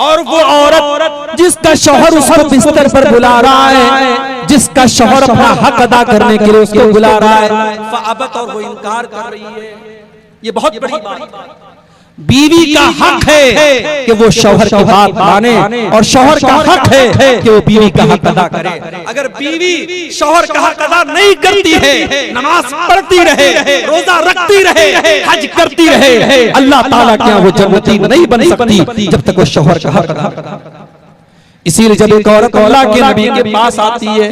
और वो औरत जिसका शौहर उसको बिस्तर पर बुला रहा है, जिसका शौहर अपना हक अदा करने के लिए उसको बुला रहा है, फ़अबत, और वो इनकार कर रही है। ये बहुत बड़ी बात है। बीवी का हक है कि वो शौहर की बात माने और शौहर का हक है कि वो बीवी का हक अदा करे। अगर बीवी शौहर का हक अदा नहीं करती है, नमाज पढ़ती रहे, रोजा रखती रहे, हज करती रहे, अल्लाह ताला क्या वो जन्नती नहीं बन सकती जब तक वो शौहर का हक अदा। इसीलिए जब एक औरत अल्लाह के नबी के पास आती है,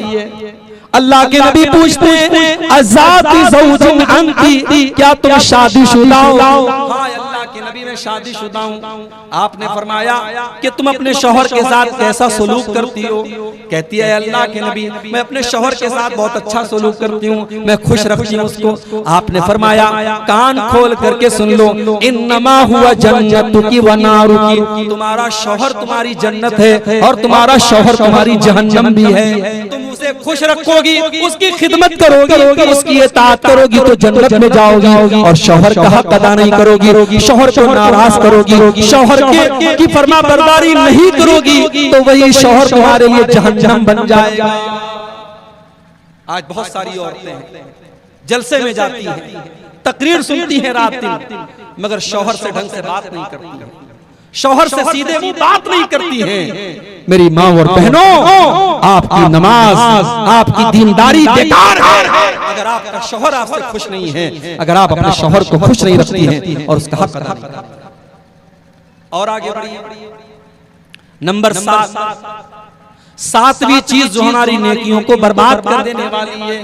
अल्लाह के नबी पूछते हैं अज़ाती ज़ौजिन अंती, क्या तुम शादीशुदा हो? कि नबी मैं शादीशुदा हूँ। आपने फरमाया कि तुम अपने शौहर के साथ कैसा सलूक करती हो? कहती है अल्लाह के नबी मैं अपने शौहर के साथ बहुत अच्छा सलूक करती हूँ, मैं खुश रखती हूँ उसको। आपने फरमाया कान खोल करके सुन लो, इन्नमा हुआ जन्नतुकी व नारुकी, तुम्हारा शौहर तुम्हारी जन्नत है और तुम्हारा शौहर तुम्हारी जहन्नम भी है। तुम उसे खुश रखोगी, उसकी खिदमत करोगी, उसकी इताअत करोगी तो जन्नत में जाओगी, और शौहर का हक अदा नहीं करोगी, शौहर को नाराज करोगी, शौहर की फरमा बरदारी नहीं करोगी तो वही शौहर तुम्हारे लिए जहन्नम बन जाएगा। आज बहुत सारी औरतें जलसे में जाती हैं, तकरीर सुनती हैं रात दिन, मगर शौहर से ढंग से बात नहीं करती हैं, शौहर से सीधे मुंह बात नहीं करती हैं। मेरी माँ और बहनों, आपकी नमाज, आपकी दीनदारी बेकार है अगर आपका शौहर आपसे खुश नहीं है, अगर आप अपने शौहर को खुश नहीं रखती हैं और उसका हक अदा नहीं करती। और आगे बढ़िए, नंबर 7, सातवीं चीज जो हमारी नेकियों को बर्बाद कर देने वाली है,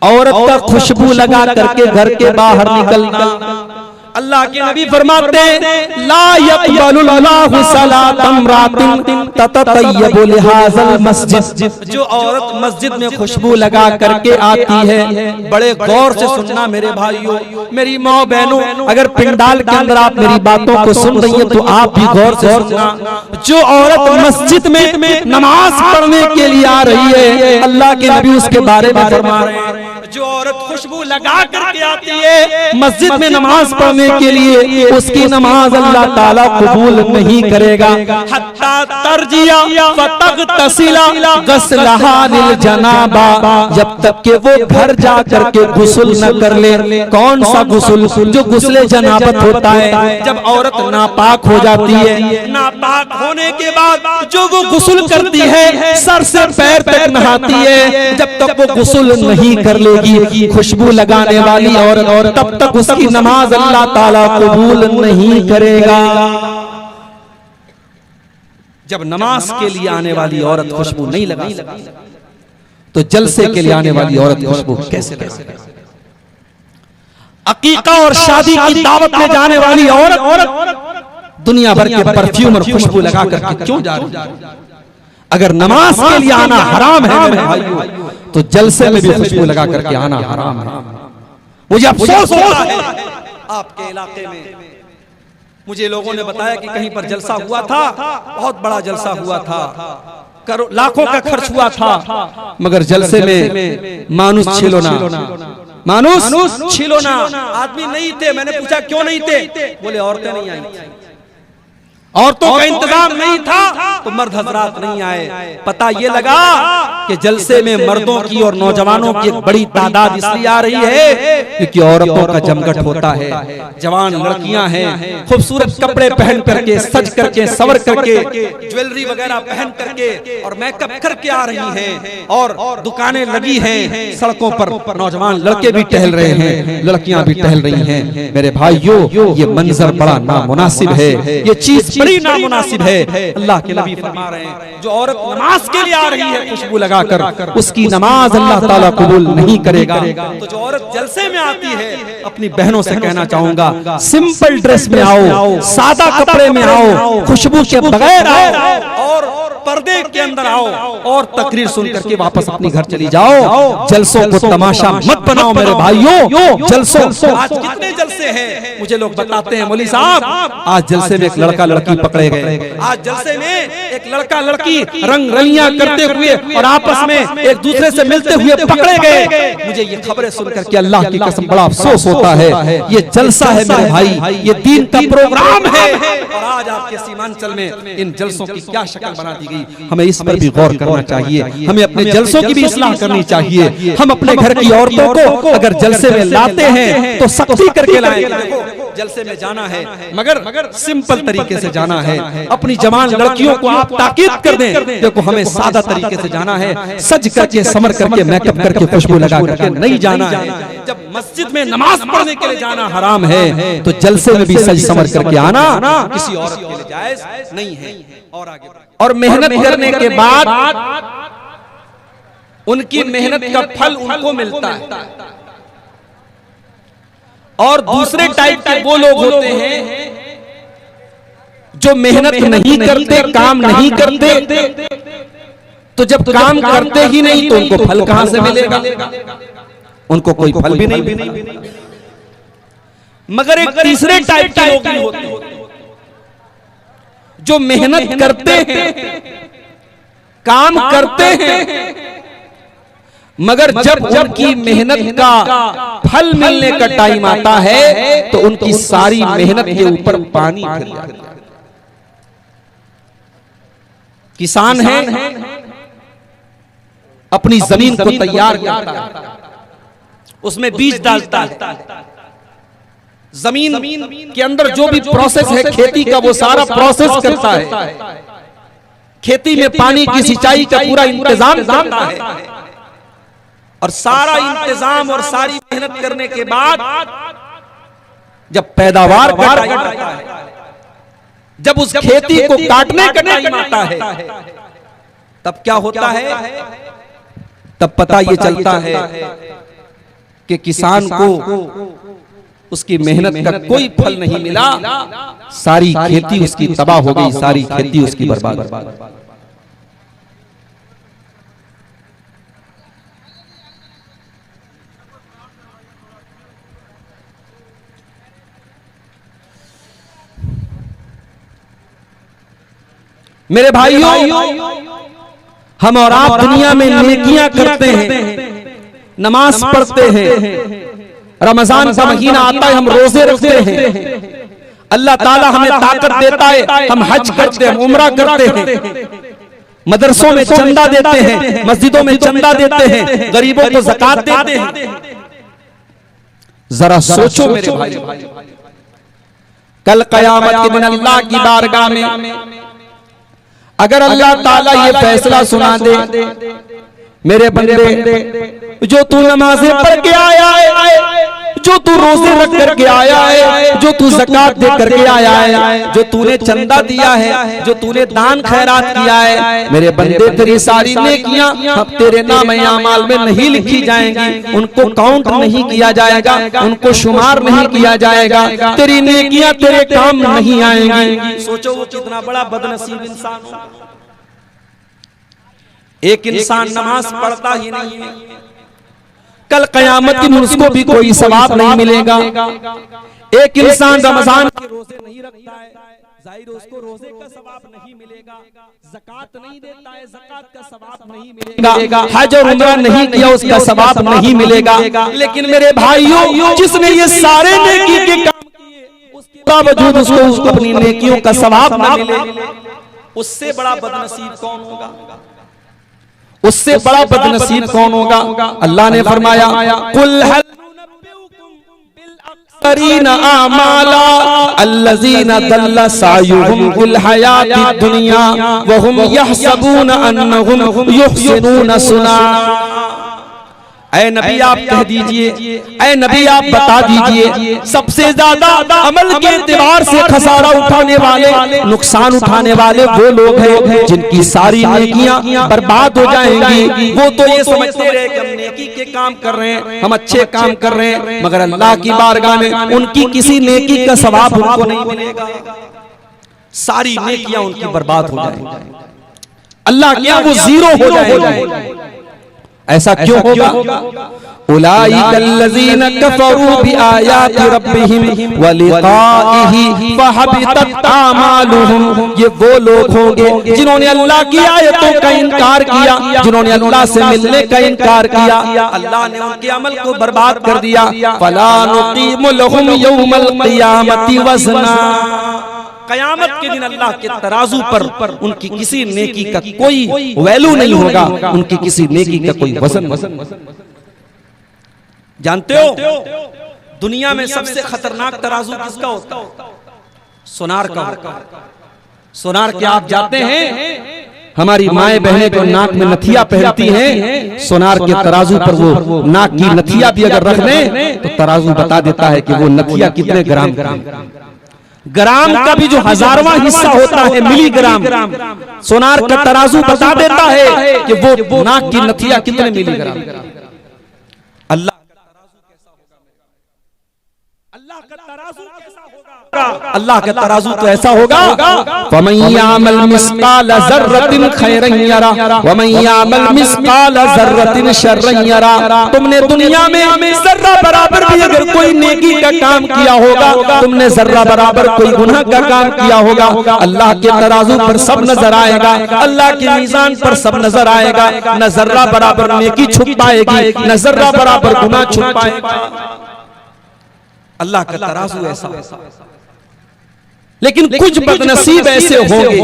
औरत का खुशबू लगा करके घर के बाहर निकलना। अल्लाह के नबी फरमाते ला यक़बलुल्लाहु सलातम रातिन तततय्यबु लिहाज़ल मस्जिद, जो औरत मस्जिद में खुशबू लगा करके आती है, बड़े गौर से सुनना मेरे भाइयों, मेरी माँ बहनों, अगर पिंडाल के अंदर आप मेरी बातों को सुन रही हैं तो आप भी गौर से सुनना। जो औरत मस्जिद में नमाज पढ़ने के लिए आ रही है, अल्लाह के नबी उसके बारे में फरमा रहे हैं, जो औरत खुशबू लगा करके आती है मस्जिद में नमाज पढ़ने के लिए, उसकी नमाज अल्लाह ताला कबूल नहीं करेगा। हत्ता तरजिया फतगतसिला गस्लहा लिल जनाबा, जब तक के वो घर जा करके गुस्ल न कर ले। कौन सा गुस्ल? जो गुस्ले जनाबत होता है, जब औरत नापाक हो जाती है, नापाक होने के बाद जो वो गुस्ल करती है, सर से पैर तक नहाती है, जब तक वो गुस्ल नहीं कर लेगी खुशबू लगाने वाली औरत, तब तक उसकी नमाज अल्लाह ताला कबूल नहीं करेगा। जब नमाज के लिए आने वाली औरत खुशबू नहीं लगा तो जलसे के लिए आने वाली औरत खुशबू कैसे लगा? अकीका और शादी की दावत में जाने वाली औरत दुनिया भर के परफ्यूम और खुशबू लगा करके क्यों जा रही है? अगर नमाज के लिए आना हराम है मेरे भाइयों, तो जलसे में भी खुशबू लगा करके आना हराम है। मुझे अफसोस होता है आपके इलाके में, मुझे लोगों ने बताया कि कहीं पर जलसा हुआ था, बहुत बड़ा जलसा हुआ था, लाखों का खर्च हुआ था, मगर जलसे में मानुस छिलोना, मानुस छिलोना आदमी नहीं थे। मैंने पूछा क्यों नहीं थे? बोले औरतें नहीं आई थी, औरतों का इंतजाम नहीं था तो मर्द हजरात नहीं आए। पता ये लगा कि जलसे में मर्दों की और नौजवानों की एक बड़ी तादाद इसलिए आ रही है क्योंकि औरतों का जमघट होता है, जवान लड़कियां हैं, खूबसूरत कपड़े पहन करके, सज करके, सवर करके, ज्वेलरी वगैरह पहन करके और मेकअप करके आ रही हैं, और दुकानें लगी हैं, सड़कों पर नौजवान लड़के भी टहल रहे हैं, लड़कियां भी टहल रही हैं। मेरे भाइयों, ये मंजर बड़ा नामुनासिब है, ये चीज बड़ी नामुनासिब है। अल्लाह के नबी फरमा रहे हैं जो औरत नमाज के लिए आ रही है खुशबू लगाकर, उसकी नमाज अल्लाह ताला कबूल नहीं करेगा। तो जो औरत जलसे में आती है, अपनी बहनों से कहना चाहूंगा सिंपल ड्रेस में आओ, सादा कपड़े में आओ, खुशबू के बगैर आओ, और पर्दे के अंदर आओ और तकरीर सुन करके वापस अपनी घर चली जाओ। जलसों को तमाशा मत बनाओ मेरे भाइयों। जलसों आज कितने जलसे हैं मुझे लोग बताते हैं, मौलवी साहब आज जलसे में एक लड़का लड़की पकड़े गए, आज जलसे में एक लड़का लड़की रंग रलियां करते हुए और आपस में एक दूसरे से मिलते हुए पकड़े गए। मुझे ये खबरें सुनकर के अल्लाह की कसम बड़ा अफसोस होता है। ये जलसा है मेरे भाई, ये दीन का प्रोग्राम है और आज आपके सीमांचल में इन जलसों की क्या शक्ल बना दी गई। हमें इस पर भी गौर करना चाहिए, हमें अपने जलसों की भी इस्लाह करनी चाहिए। हम अपने घर की औरतों को अगर जलसे में लाते हैं तो सख्ती करके लाएं। जलसे में जाना है मगर सिंपल तरीके से जाना है। अपनी जवान लड़कियों को आप ताकीद कर दें, देखो हमें सादा तरीके से जाना है, सज करके समर करके मेकअप करके खुशबू लगा करके नहीं जाना है। जब मस्जिद में नमाज पढ़ने के लिए जाना हराम है तो जलसे में भी सज समर करके आना किसी औरत के लिए जायज नहीं है। और आगे और मेहनत करने के बाद उनकी मेहनत का फल उनको मिलता है। और दूसरे टाइप के वो लोग होते हैं जो मेहनत नहीं करते, काम नहीं करते, तो जब काम करते ही नहीं तो उनको फल कहां से मिलेगा? उनको कोई फल भी नहीं। मगर एक तीसरे टाइप के लोग भी होते हैं जो मेहनत करते हैं, काम करते हैं, मगर जब उनकी मेहनत का फल मिलने का टाइम आता है तो उनकी सारी मेहनत के ऊपर पानी फिर जाता है। किसान है, अपनी जमीन को तैयार करता है, उसमें बीज डालता है, जमीन के अंदर जो भी प्रोसेस है खेती का वो सारा प्रोसेस करता है, खेती में पानी की सिंचाई का पूरा इंतजाम करता है और सारा इंतजाम और सारी मेहनत करने के बाद जब पैदावार का टाइम आता है, जब उस खेती को काटने का टाइम आता है, तब क्या होता है? तब पता ये चलता है कि किसान को उसकी मेहनत का कोई फल नहीं मिला, सारी खेती उसकी तबाह हो गई, सारी खेती उसकी बर्बाद हो गई। मेरे भाइयों, हम और आप दुनिया में नेकियां करते हैं, नमाज पढ़ते हैं, रमजान का महीना आता है हम रोजे रखते हैं, अल्लाह ताला हमें ताकत देता है, हम हज करते हैं, उम्रा करते हैं, मदरसों में चंदा देते हैं, मस्जिदों में चंदा देते हैं, गरीबों को ज़कात देते हैं। जरा सोचो मेरे भाई, कल क़यामत के दिन अल्लाह की बारगाह में अगर अल्लाह ताला ये फैसला सुना दे, मेरे बंदे जो तू नमाज़ें पढ़ के आया है, जो तू रोजे रख करके आया है, जो तू ज़कात दे करके आया है, जो तूने चंदा दिया है, जो तूने दान खैरात किया है, मेरे बंदे तेरी सारी नेकियां अब तेरे नाम-ए-आमाल में नहीं लिखी जाएंगी, उनको काउंट नहीं किया जाएगा, उनको शुमार नहीं किया जाएगा, तेरी नेकियां तेरे काम नहीं आएंगी। सोचो वो कितना बड़ा बदनसीब इंसान होगा। एक इंसान नमाज पढ़ता ही नहीं है, कल क़यामत के दिन उसको भी कोई सवाब नहीं मिलेगा। एक इंसान रमजान के रोजे नहीं रखता है, जाहिर उसको रोजे का सवाब नहीं मिलेगा, ज़कात नहीं देता है, ज़कात का सवाब नहीं मिलेगा, हज और उम्रा नहीं किया उसका सवाब नहीं मिलेगा। लेकिन मेरे भाइयों, जिसने ये सारे नेकी के काम किए उसके बावजूद उसको अपनी नेकियों का सवाब न मिले, उससे बड़ा बदनसीब कौन होगा? उससे बड़ा बदनसीब कौन होगा? अल्लाह ने फरमाया, कुल हल बिल आमाला अल्लज़ीना दल्ला सायुहुम फिल हयातिद दुनिया व हुम यहसबूना अन्नहुम युहसिनूना सुना। ऐ नबी आप कह दीजिए, ऐ नबी आप बता दीजिए, सबसे ज्यादा अमल के एतबार से खसारा उठाने वाले, नुकसान उठाने वाले वो लोग हैं जिनकी सारी नेकियां बर्बाद हो जाएंगी। वो तो ये समझते रहे कि हम नेकी के काम कर रहे हैं, हम अच्छे काम कर रहे हैं, मगर अल्लाह की बारगाह में उनकी किसी नेकी का सवाब उनको नहीं मिलेगा, सारी नेकियां उनकी बर्बाद हो जाएंगी। अल्लाह के यहाँ वो जीरो हो जाएंगे। ऐसा क्यों होगा? उलाइकल्लज़ीना कफ़रू बिआयाति रब्बिहिम व लिक़ाइहि फहबितत आमालुहुम, ये वो लोग होंगे जिन्होंने अल्लाह की आयतों का इनकार किया, जिन्होंने अल्लाह से मिलने का इनकार किया, अल्लाह ने उनके अमल को बर्बाद कर दिया। फला नुक़ीमु लहुम यौमल क़ियामति वज़ना, कयामत के दिन अल्लाह के तराजू पर उनकी किसी नेकी का कोई वैल्यू नहीं होगा, उनकी किसी नेकी का कोई वजन। जानते हो दुनिया में सबसे खतरनाक तराजू किसका होता है? सोनार का होता है। सोनार के आप जाते हैं, हमारी माएं बहनें जो नाक में नथिया पहनती हैं, सोनार के तराजू पर वो नाक की नथिया भी अगर रख लें तो तराजू बता देता है कि वो नथिया कितने ग्राम ग्राम का भी जो हजारवां हिस्सा होता है मिलीग्राम, सोनार का तराजू बता देता है कि वो नाक की नथिया कितने मिलीग्राम। अल्लाह का तराजू कैसा होगा? अल्लाह का तराजू तो ऐसा होगा, फमन यामल मिस्काल ज़र्रतिन खैरन यरा वमन यामल मिस्काल ज़र्रतिन शर्रन यरा। तुमने दुनिया में जर्रा बराबर भी अगर कोई नेकी का काम किया होगा, तुमने जर्रा बराबर कोई गुनाह का काम किया होगा, अल्लाह के तराजू पर सब नजर आएगा, अल्लाह के मीज़ान पर सब नजर आएगा। न जर्रा बराबर नेकी छुप पाएगी, न जर्रा बराबर गुनाह छुप पाएगा। अल्लाह का तराजू ऐसा। लेकिन कुछ बदनसीब ऐसे होंगे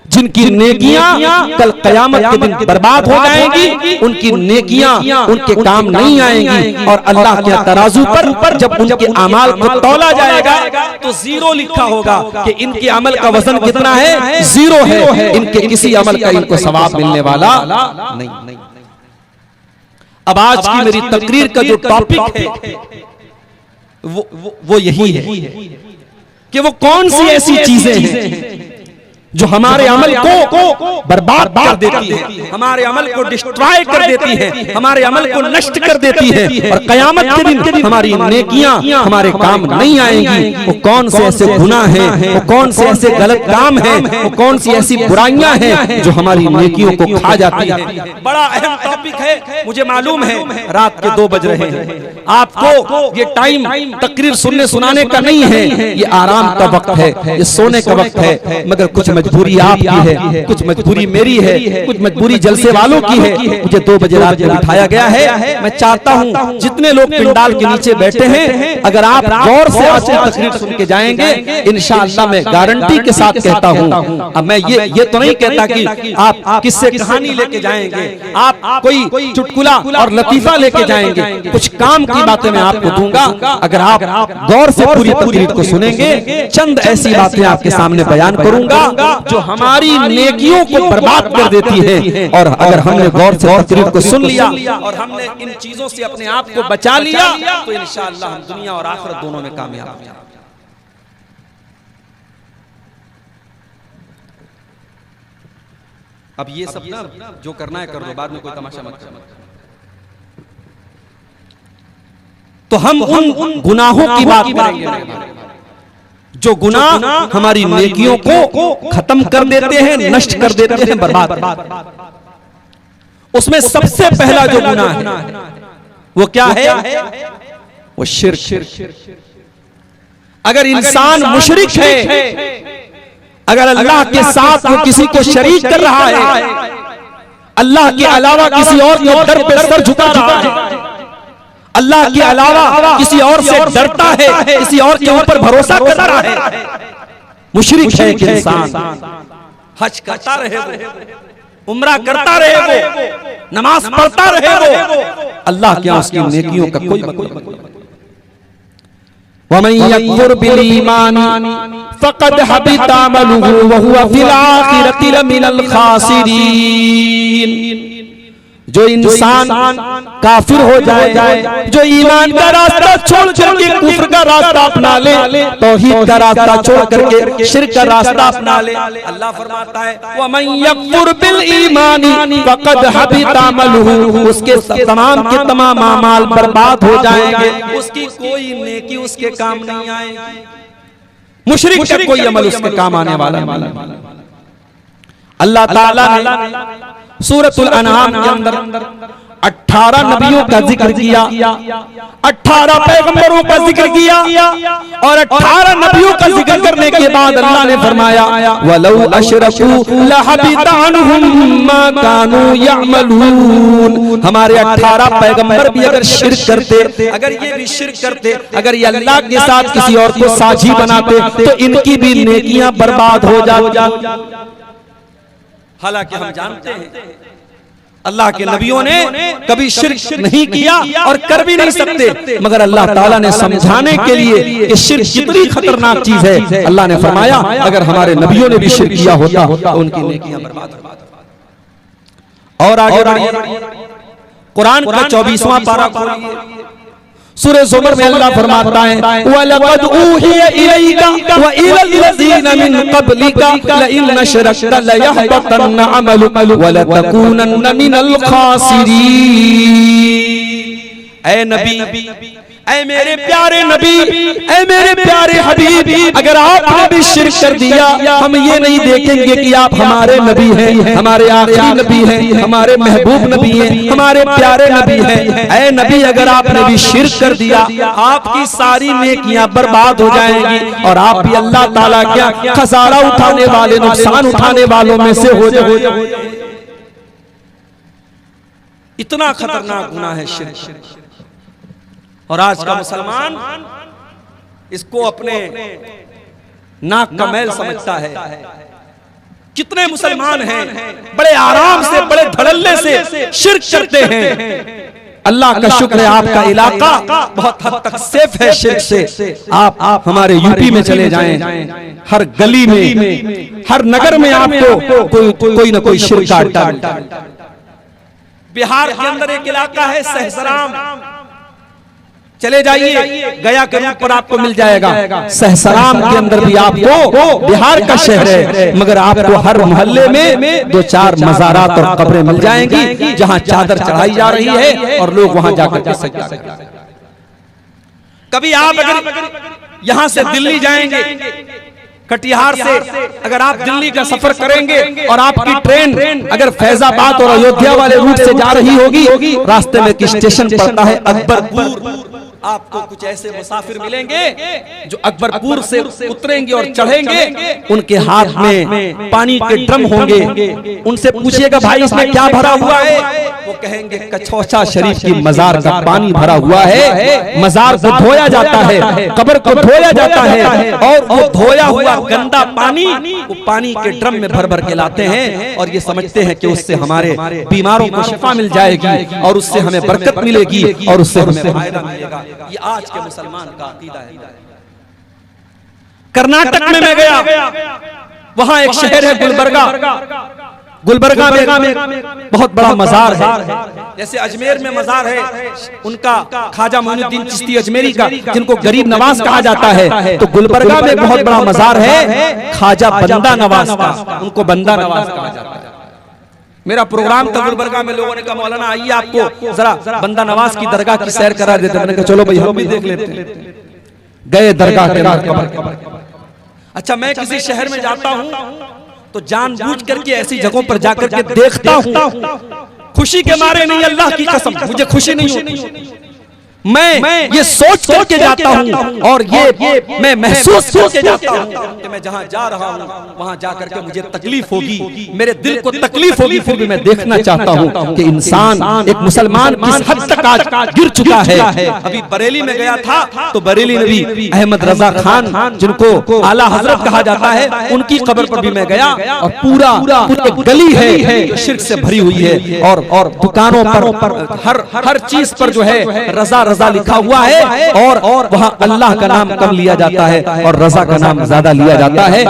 जिनकी नेकियां कल कयामत के दिन बर्बाद हो जाएंगी, उनकी नेकियां उनके काम नहीं आएंगी, और अल्लाह के तराजू पर जब उनके अमाल को तौला जाएगा तो जीरो लिखा होगा कि इनके अमल का वजन कितना है? जीरो है। इनके किसी अमल का इनको सवाब मिलने वाला नहीं। अब आज की मेरी तकरीर का जो टॉपिक है वो यही है कि वो कौन सी ऐसी चीजें हैं जो हमारे अमल को बर्बाद कर देती है, हमारे अमल को डिस्ट्रॉय कर देती है, हमारे अमल को नष्ट कर देती है, और कयामत के दिन हमारी नेकियां हमारे काम नहीं आएंगी। वो कौन से ऐसे गुनाह हैं, वो कौन से ऐसे गलत काम हैं, वो कौन सी ऐसी बुराइयां हैं जो हमारी नेकियों को खा जाती है। बड़ा अहम टॉपिक है, मुझे मालूम है रात के 2 बज रहे हैं, आपको ये टाइम तकरीर सुनने सुनाने का नहीं है, ये आराम का वक्त है, ये सोने का वक्त है, मगर कुछ मजबूरी आपकी है, कुछ मजबूरी मेरी है, कुछ मजबूरी जलसे वालों की है। मुझे 2 बजे रात में बिठाया गया है। मैं चाहता हूं जितने लोग पिंडाल के नीचे बैठे हैं, अगर आप गौर से आज की तकरीर सुन के जाएंगे, इंशाअल्लाह मैं गारंटी के साथ कहता हूं। अब मैं ये तो नहीं कहता कि आप किससे कहानी लेके जाएंगे, आप कोई चुटकुला और लतीफा लेके जाएंगे, कुछ काम की बातें मैं आपको दूंगा। अगर आप गौर से पूरी तकरीर को सुनेंगे, चंद ऐसी बातें आपके सामने बयान करूंगा जो हमारी नेकियों को बर्बाद कर देती है। और अगर हमने गौर से तकरीर को सुन लिया और हमने इन चीजों से अपने आप को बचा लिया तो इंशाअल्लाह हम दुनिया और आखिरत दोनों में कामयाब होंगे। अब ये सब ना जो करना है कर दो, बाद में कोई तमाशा मत करना। तो हम उन गुनाहों की बात करेंगे जो गुनाह हमारी नेकियों को खत्म कर देते हैं, नष्ट कर देते हैं, बर्बाद। उसमें सबसे पहला जो गुनाह है वो क्या है? वो शिर्क। अगर इंसान मुशरिक है, अगर अल्लाह के साथ वो किसी को शरीक कर रहा है, अल्लाह के अलावा किसी और के दर पे सर झुका रहा है, अल्लाह के अलावा किसी और से डरता है, किसी और के ऊपर भरोसा कर रहा है, मुशरिक है कि इंसान। हज करता रहे वो, उम्रा करता रहे वो, नमाज पढ़ता रहे वो, अल्लाह के यहाँ उसकी नेकियों का कोई मतलब नहीं। वमन यकफुर बिल ईमान फक़द हबिता अमलुहु व हुवा फिल आखिरति लमिनल खासिरीन। जो इंसान काफिर हो जाए, जो ईमान का रास्ता छोड़ करके कुफ्र का रास्ता अपना ले, तौहीद का रास्ता छोड़ करके शिर्क का रास्ता अपना ले, अल्लाह फरमाता है वमन यकफुर बिल ईमानी फक़द हबिता अमलुहु, उसके तमाम के तमाम अमाल बर्बाद हो जाएंगे, उसकी कोई नेकी उसके काम नहीं आएगी। मुशरिक का कोई अमल उसके काम आने वाला नहीं। अल्लाह ताला ने सूरतुल अनआम के अंदर 18 नबियों का जिक्र किया, 18 पैगंबरों का जिक्र किया और 18 नबियों का जिक्र करने के बाद अल्लाह ने फरमाया वलौ अशरकू लहबिता अन्हुम मा कानू यअमलून। हमारे 18 पैगंबर भी अगर शिर्क करते, अगर ये भी शिर्क करते, अगर ये अल्लाह के साथ किसी और को साझी बनाते तो इनकी भी नेकियां बर्बाद हो जाती। हालांकि हम जानते हैं अल्लाह के नबियों ने कभी शिर्क नहीं किया और कर भी नहीं सकते, मगर अल्लाह ताला ने समझाने के लिए कि शिर्क कितनी खतरनाक चीज है, अल्लाह ने फरमाया अगर हमारे नबियों ने भी शिर्क किया होता तो उनकी नेकियां बर्बाद होती। और आगे बढ़िए, कुरान का 24वां पारा खोलिए, सूरह ज़ुमर में अल्लाह फरमाता है वलक़द ऊहिय इलैका व इलल लज़ीना मिन क़ब्लिका लइन अशरकता लयहबतन्न अमलुका व लतकूनन्न मिनल ख़ासिरीन। ऐ नबी, ऐ मेरे प्यारे नबी, ऐ मेरे प्यारे हबीब, अगर आपने भी शिर्क कर दिया हम ये नहीं देखेंगे कि आप हमारे नबी हैं, हमारे आखिरी नबी हैं, हमारे महबूब नबी हैं, हमारे प्यारे नबी हैं। ऐ नबी अगर आपने भी शिर्क कर दिया आपकी सारी नेकियां बर्बाद हो जाएंगी और आप भी अल्लाह ताला क्या खसारा उठाने वाले, नुकसान उठाने वालों में से हो जाओगे। इतना खतरनाक गुनाह है शिर्क। और आज का मुसलमान इसको अपने नाक का मैल समझता है। कितने मुसलमान हैं बड़े आराम से, बड़े धड़ल्ले से शिर्क करते हैं। अल्लाह का शुक्र है आपका इलाका बहुत हद तक सेफ है शिर्क से। आप हमारे यूपी में चले जाएं, हर गली में, हर नगर में आपको कोई ना कोई शिर्क का अड्डा मिलता है। बिहार के अंदर एक इलाका है सहसराम, चले जाइए गया के रूट पर आपको मिल जाएगा। सहसराम के अंदर भी आपको, बिहार का शहर है मगर आपको हर मोहल्ले में 2-4 मज़ारात और कब्रें मिल जाएंगी जहां चादर चढ़ाई जा रही है और लोग वहां जाकर के सजदा करते हैं। कभी आप अगर यहां से दिल्ली जाएंगे, कटिहार से अगर आप दिल्ली का सफर करेंगे और आपकी ट्रेन अगर फैजाबाद और अयोध्या वाले रूट से जा रही होगी, रास्ते में एक स्टेशन पड़ता है अकबरपुर, आपको कुछ ऐसे मुसाफिर मिलेंगे जो अकबरपुर से उतरेंगे और चढ़ेंगे, उनके हाथ में पानी के ड्रम होंगे। उनसे पूछिएगा भाई इसमें क्या भरा हुआ है, वो कहेंगे कछौचा शरीफ की मजार का पानी भरा हुआ है। मजार को धोया जाता है, कब्र को धोया जाता है और वो धोया हुआ गंदा पानी वो पानी के ड्रम में भर भर के लाते हैं और ये समझते हैं कि उससे हमारे बीमारों को शिफा मिल जाएगी और उससे हमें बरकत मिलेगी और उससे हमें फायदा मिलेगा। ये आज के मुसलमान का अकीदा है। कर्नाटक में मैं गया, वहां एक शहर है गुलबर्गा। गुलबर्गा में बहुत बड़ा मजार है, जैसे अजमेर में मजार है उनका ख्वाजा मोइनुद्दीन चिश्ती अजमेरी का, जिनको गरीब नवाज कहा जाता है, तो गुलबर्गा में बहुत बड़ा मजार है ख्वाजा बंदा नवाज का, उनको बंदा नवाज कहा जाता है। मेरा प्रोग्राम था गुलबर्गा में, लोगों ने कहा मौलाना आइए आपको जरा बंदा नवाज की दरगाह की सैर करा देते। मैंने कहा चलो भाई हम भी देख लेते हैं। गए दरगाह के अंदर। अच्छा मैं किसी शहर में जाता हूँ तो जानबूझ करके ऐसी जगहों पर जाकर के देखता हूँ, खुशी के मारे नहीं, अल्लाह की कसम मुझे खुशी नहीं होती, मैं ये सोच करके जाता हूँ और ये मैं महसूस करके जाता हूँ कि मैं जहाँ जा रहा हूँ वहाँ जाकर के मुझे तकलीफ होगी, मेरे दिल को तकलीफ होगी, फिर भी मैं देखना चाहता हूँ कि इंसान, एक मुसलमान किस हद तक आज गिर चुका है। अभी बरेली में गया था तो बरेली नबी अहमद रजा खान, जिनको आला हजरत कहा जाता है, उनकी कब्र पर भी मैं गया और पूरा गली है शिर्क से भरी हुई है और दुकानों पर हर चीज पर जो है रजा रजा लिखा हुआ है और वहाँ अल्लाह का नाम कम लिया जाता है और रजा का नाम ज्यादा लिया जाता है।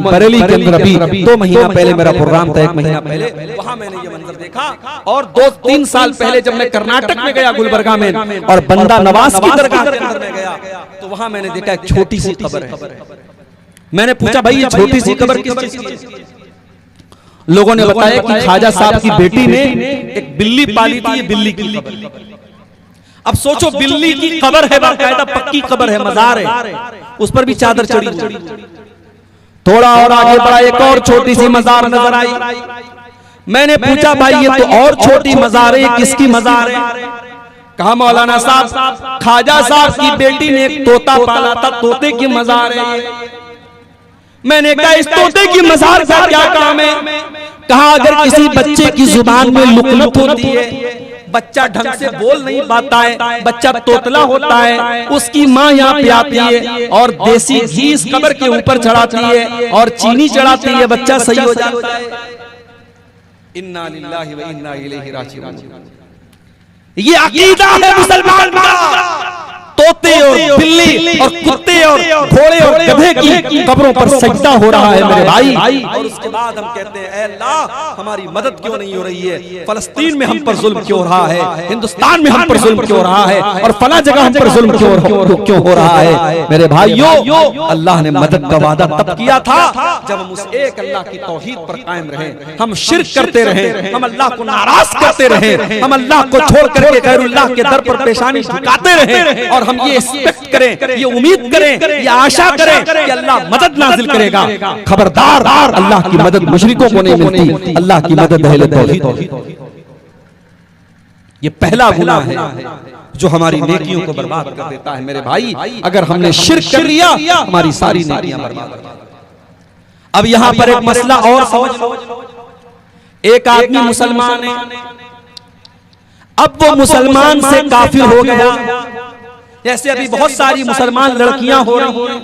बरेली के अंदर अभी 2 महीना पहले मेरा प्रोग्राम था, 1 महीना पहले, वहाँ मैंने ये मंजर देखा। और 2-3 साल पहले जब मैं कर्नाटक में गया गुलबर्गा में और बंदा नवाज की दरगाह के अंदर में गया तो वहाँ मैंने देखा एक छोटी सी कब्र है। मैंने पूछा भाई ये छोटी सी कब्र किस चीज की? लोगों ने बताया कि ख्वाजा साहब की बेटी ने एक बिल्ली पाली थी, ये बिल्ली की कब्र। अब सोचो बिल्ली की कब्र है, बाकायदा पक्की कब्र है, मजार है, उस पर भी चादर चढ़ी हुई। थोड़ा और आगे बढ़ा, एक और छोटी सी मजार नजर आई। मैंने पूछा भाई ये तो और छोटी मजार है, किसकी मजार है? कहा मौलाना साहब ख्वाजा साहब की बेटी ने एक तोता पाला था, तोते की मजार है ये। मैंने कहा इस तोते की मजार का क्या काम है? कहा अगर किसी बच्चे की जुबान में लुकलुक होती है, बच्चा ढंग से बोल नहीं पाता है, बच्चा तोतला होता है, उसकी माँ यहाँ पे आती है और देसी घी इस कब्र के ऊपर चढ़ाती है और चीनी चढ़ाती है, बच्चा सही हो जाता है। इन्ना लिल्लाहि व इन्ना इलैहि राजिऊन। ये अकीदा है मुसलमान का। तोते और बिल्ली और कुत्ते और घोड़े और गधे की कब्रों पर सजदा हो रहा है मेरे भाई। और उसके बाद हम कहते हैं ऐ अल्लाह हमारी मदद क्यों नहीं हो रही है? फलस्तीन में हम पर जुल्म क्यों हो रहा है? हिंदुस्तान में हम पर जुल्म क्यों हो रहा है? और फला जगह हम पर जुल्म क्यों हो रहा है? मेरे भाइयों, अल्लाह ने मदद का वादा तब किया था जब हम उस एक अल्लाह की तौहीद पर कायम रहे, हम शिर्क करते रहे, हम अल्लाह को नाराज करते रहे, हम अल्लाह को छोड़ करके गैरुल्लाह के दर पर पेशानी झुकाते रहे और हम ये एक्सपेक्ट करें, ये उम्मीद करें, ये आशा करें कि अल्लाह मदद नाजिल करेगा। खबरदार, अल्लाह की मदद मुशरिकों को नहीं मिलती, अल्लाह की मदद अहले तौहीद। ये पहला गुनाह है जो हमारी नेकियों को बर्बाद कर देता है मेरे भाई। अगर हमने शिर्क कर लिया हमारी सारी नेकियां बर्बाद। अब यहां पर एक मसला और समझ लो। एक आदमी मुसलमान है, अब वो मुसलमान से काफिर हो गया। जैसे अभी बहुत सारी मुसलमान लड़कियां हो रही हैं,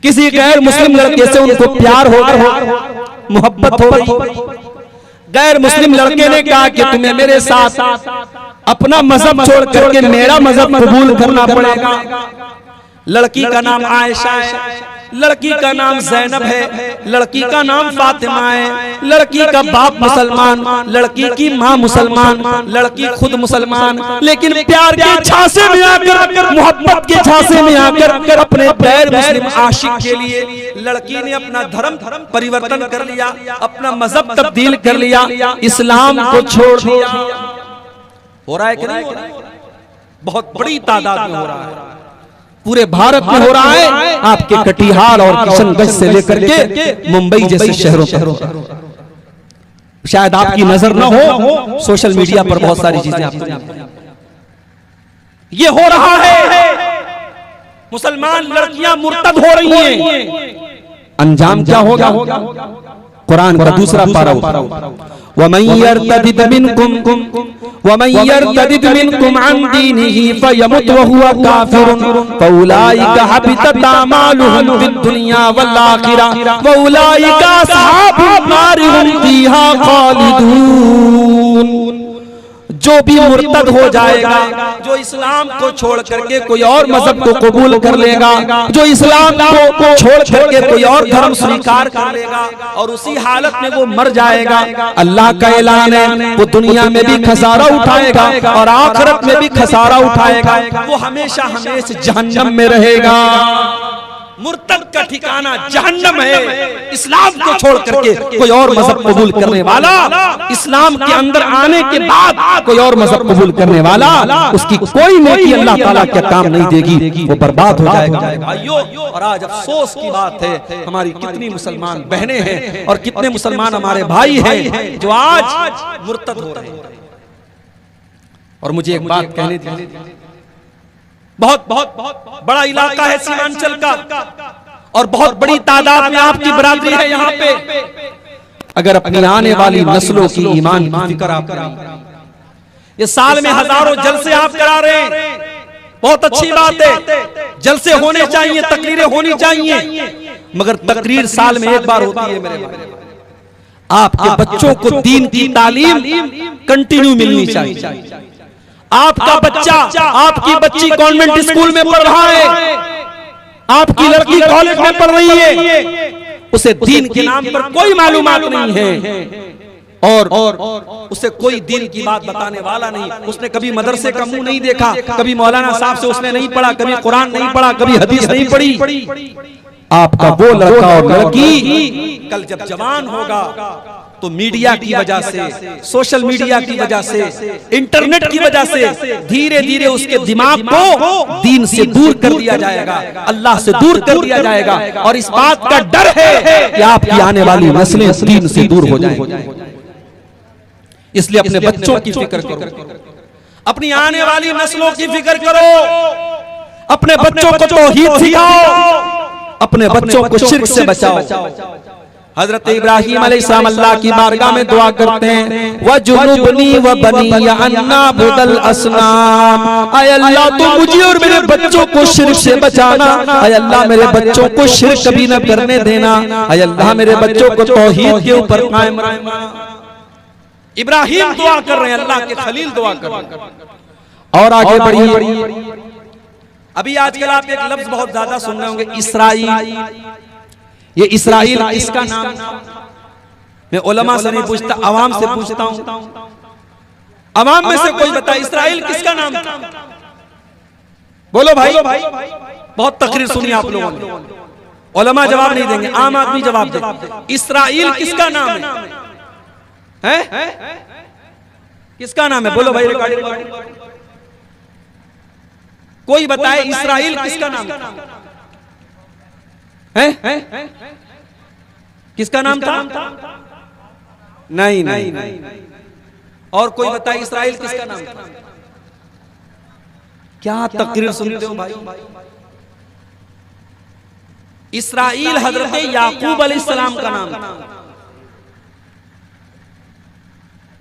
किसी गैर मुस्लिम लड़के से उनको प्यार हो गया, मोहब्बत हो गई। गैर मुस्लिम लड़के ने कहा कि तुम्हें मेरे साथ अपना मजहब छोड़ करके मेरा मजहब कबूल करना पड़ेगा। लड़की का नाम आयशा है, लड़की का नाम ज़ैनब है, लड़की का नाम फातिमा है, लड़की का बाप मुसलमान, लड़की की माँ मुसलमान, लड़की खुद मुसलमान, लेकिन प्यार के झांसे में आकर, मोहब्बत के झांसे में आकर अपने गैर मुस्लिम आशिक के लिए लड़की ने अपना धर्म परिवर्तन कर लिया, अपना मजहब तब्दील कर लिया, इस्लाम को छोड़ दिया। हो रहा है कि नहीं? बहुत बड़ी तादाद में हो रहा है, पूरे भारत में हो रहा है। आपके कटिहार और किशनगंज से लेकर के मुंबई जैसे शहरों पर शायद आपकी नजर न हो, सोशल मीडिया पर बहुत सारी चीजें आपको ये हो रहा है। मुसलमान लड़कियां मुर्तद हो रही हैं, अंजाम क्या होगा? कुरान का दूसरा पारा वमन यर्तदिद मिनकुम अन दीनिही फयमुत वहुवा काफिरुन फउलाइका हबितत अमालुहुम फिद दुनिया वल आखिरह वउलाइका अस्हाबुन नार हुम फीहा खालिदून। जो भी मुर्तद हो जाएगा, जो इस्लाम को छोड़ करके कोई और मजहब को कबूल कर लेगा, जो इस्लाम को छोड़ करके कोई और धर्म स्वीकार कर लेगा और उसी हालत में वो मर जाएगा, अल्लाह का ऐलान है वो दुनिया में भी खसारा उठाएगा और आखिरत में भी खसारा उठाएगा। वो हमेशा हमेशा जहन्नम में रहेगा। मुर्तद का ठिकाना जहन्नम है। इस्लाम को छोड़ करके कोई और मजहब कबूल करने वाला, इस्लाम के अंदर आने के बाद कोई और मजहब कबूल करने वाला, उसकी कोई नेकी अल्लाह ताला क्या काम नहीं देगी, वो बर्बाद हो जाएगा भाइयों। और आज अफसोस की बात है, हमारी कितनी मुसलमान बहनें हैं और कितने मुसलमान हमारे भाई हैं जो आज मुर्तद हो रहे हैं। और मुझे एक बात कहने दीजिए, बहुत बड़ा इलाका है सीमांचल का और बहुत बड़ी तादाद में आपकी बरादरी है यहाँ पे। अगर अपनी आने वाली नस्लों की ईमान की फिक्र आप करें, ये साल में हजारों जलसे आप करा रहे हैं, बहुत अच्छी बात है, जलसे होने चाहिए, तकरीरें होनी चाहिए, मगर तकरीर साल में एक बार होती है मेरे भाई। आपके बच्चों को दीन की तालीम कंटिन्यू मिलनी चाहिए। आपका बच्चा, आपकी बच्ची कॉन्वेंट स्कूल में पढ़ रहा है, आपकी लड़की कॉलेज में पढ़ रही है, उसे दीन के नाम पर कोई मालूमात नहीं है और उसे कोई दीन की बात बताने वाला नहीं। उसने कभी मदरसे का मुंह नहीं देखा, कभी मौलाना साहब से उसने नहीं पढ़ा, कभी कुरान नहीं पढ़ा, कभी हदीस नहीं पढ़ी। आपका वो लड़का और लड़की कल जब जवान होगा तो मीडिया की वजह से, सोशल मीडिया की वजह से, इंटरनेट की वजह से धीरे धीरे उसके दिमाग को दीन से दूर कर दिया जाएगा, अल्लाह से दूर कर दिया जाएगा। और इस बात का डर है कि आपकी आने वाली नस्लें दीन से दूर हो जाएंगी। इसलिए अपने बच्चों की फिक्र करो, अपनी आने वाली नस्लों की फिक्र करो, अपने बच्चों को तौहीद सिखाओ, अपने बच्चों को शिर्क से बचाओ। हजरत इब्राहिम अलैहिस्सलाम अल्लाह की बारगाह में दुआ करते हैं, वजुनुबनी व बनी अन्ना बुदल असनाम, आय अल्लाह तू मुझे और मेरे बच्चों को शिर्क से बचाना, आय अल्लाह मेरे बच्चों को शिर्क कभी न करने देना, आय अल्लाह मेरे बच्चों को तौहीद के ऊपर कायम रखना। इब्राहिम दुआ कर रहे हैं, अल्लाह के खलील दुआ कर रहे हैं। और आगे बढ़िए, अभी आजकल आप एक लफ्ज बहुत ज्यादा सुन रहे होंगे, इसराइल। ये इसराइल किसका नाम? मैं उलमा से नहीं पूछता, अवाम से पूछता हूं। अवाम में से कोई बता, इसराइल किसका नाम था? बोलो भाई, बहुत तकरीर सुनी आप लोगों ने, उलमा जवाब नहीं देंगे, आम आदमी जवाब दे। इसराइल किसका नाम है? किसका नाम है? बोलो भाई, रिकॉर्डिंग कोई बताए, इसराइल किसका नाम है? किसका नाम था? नहीं। और कोई बताए, इसराइल किसका नाम था? क्या तकरीर सुनते हो भाई? इसराइल हजरत याकूब अलैहिस्सलाम का नाम था।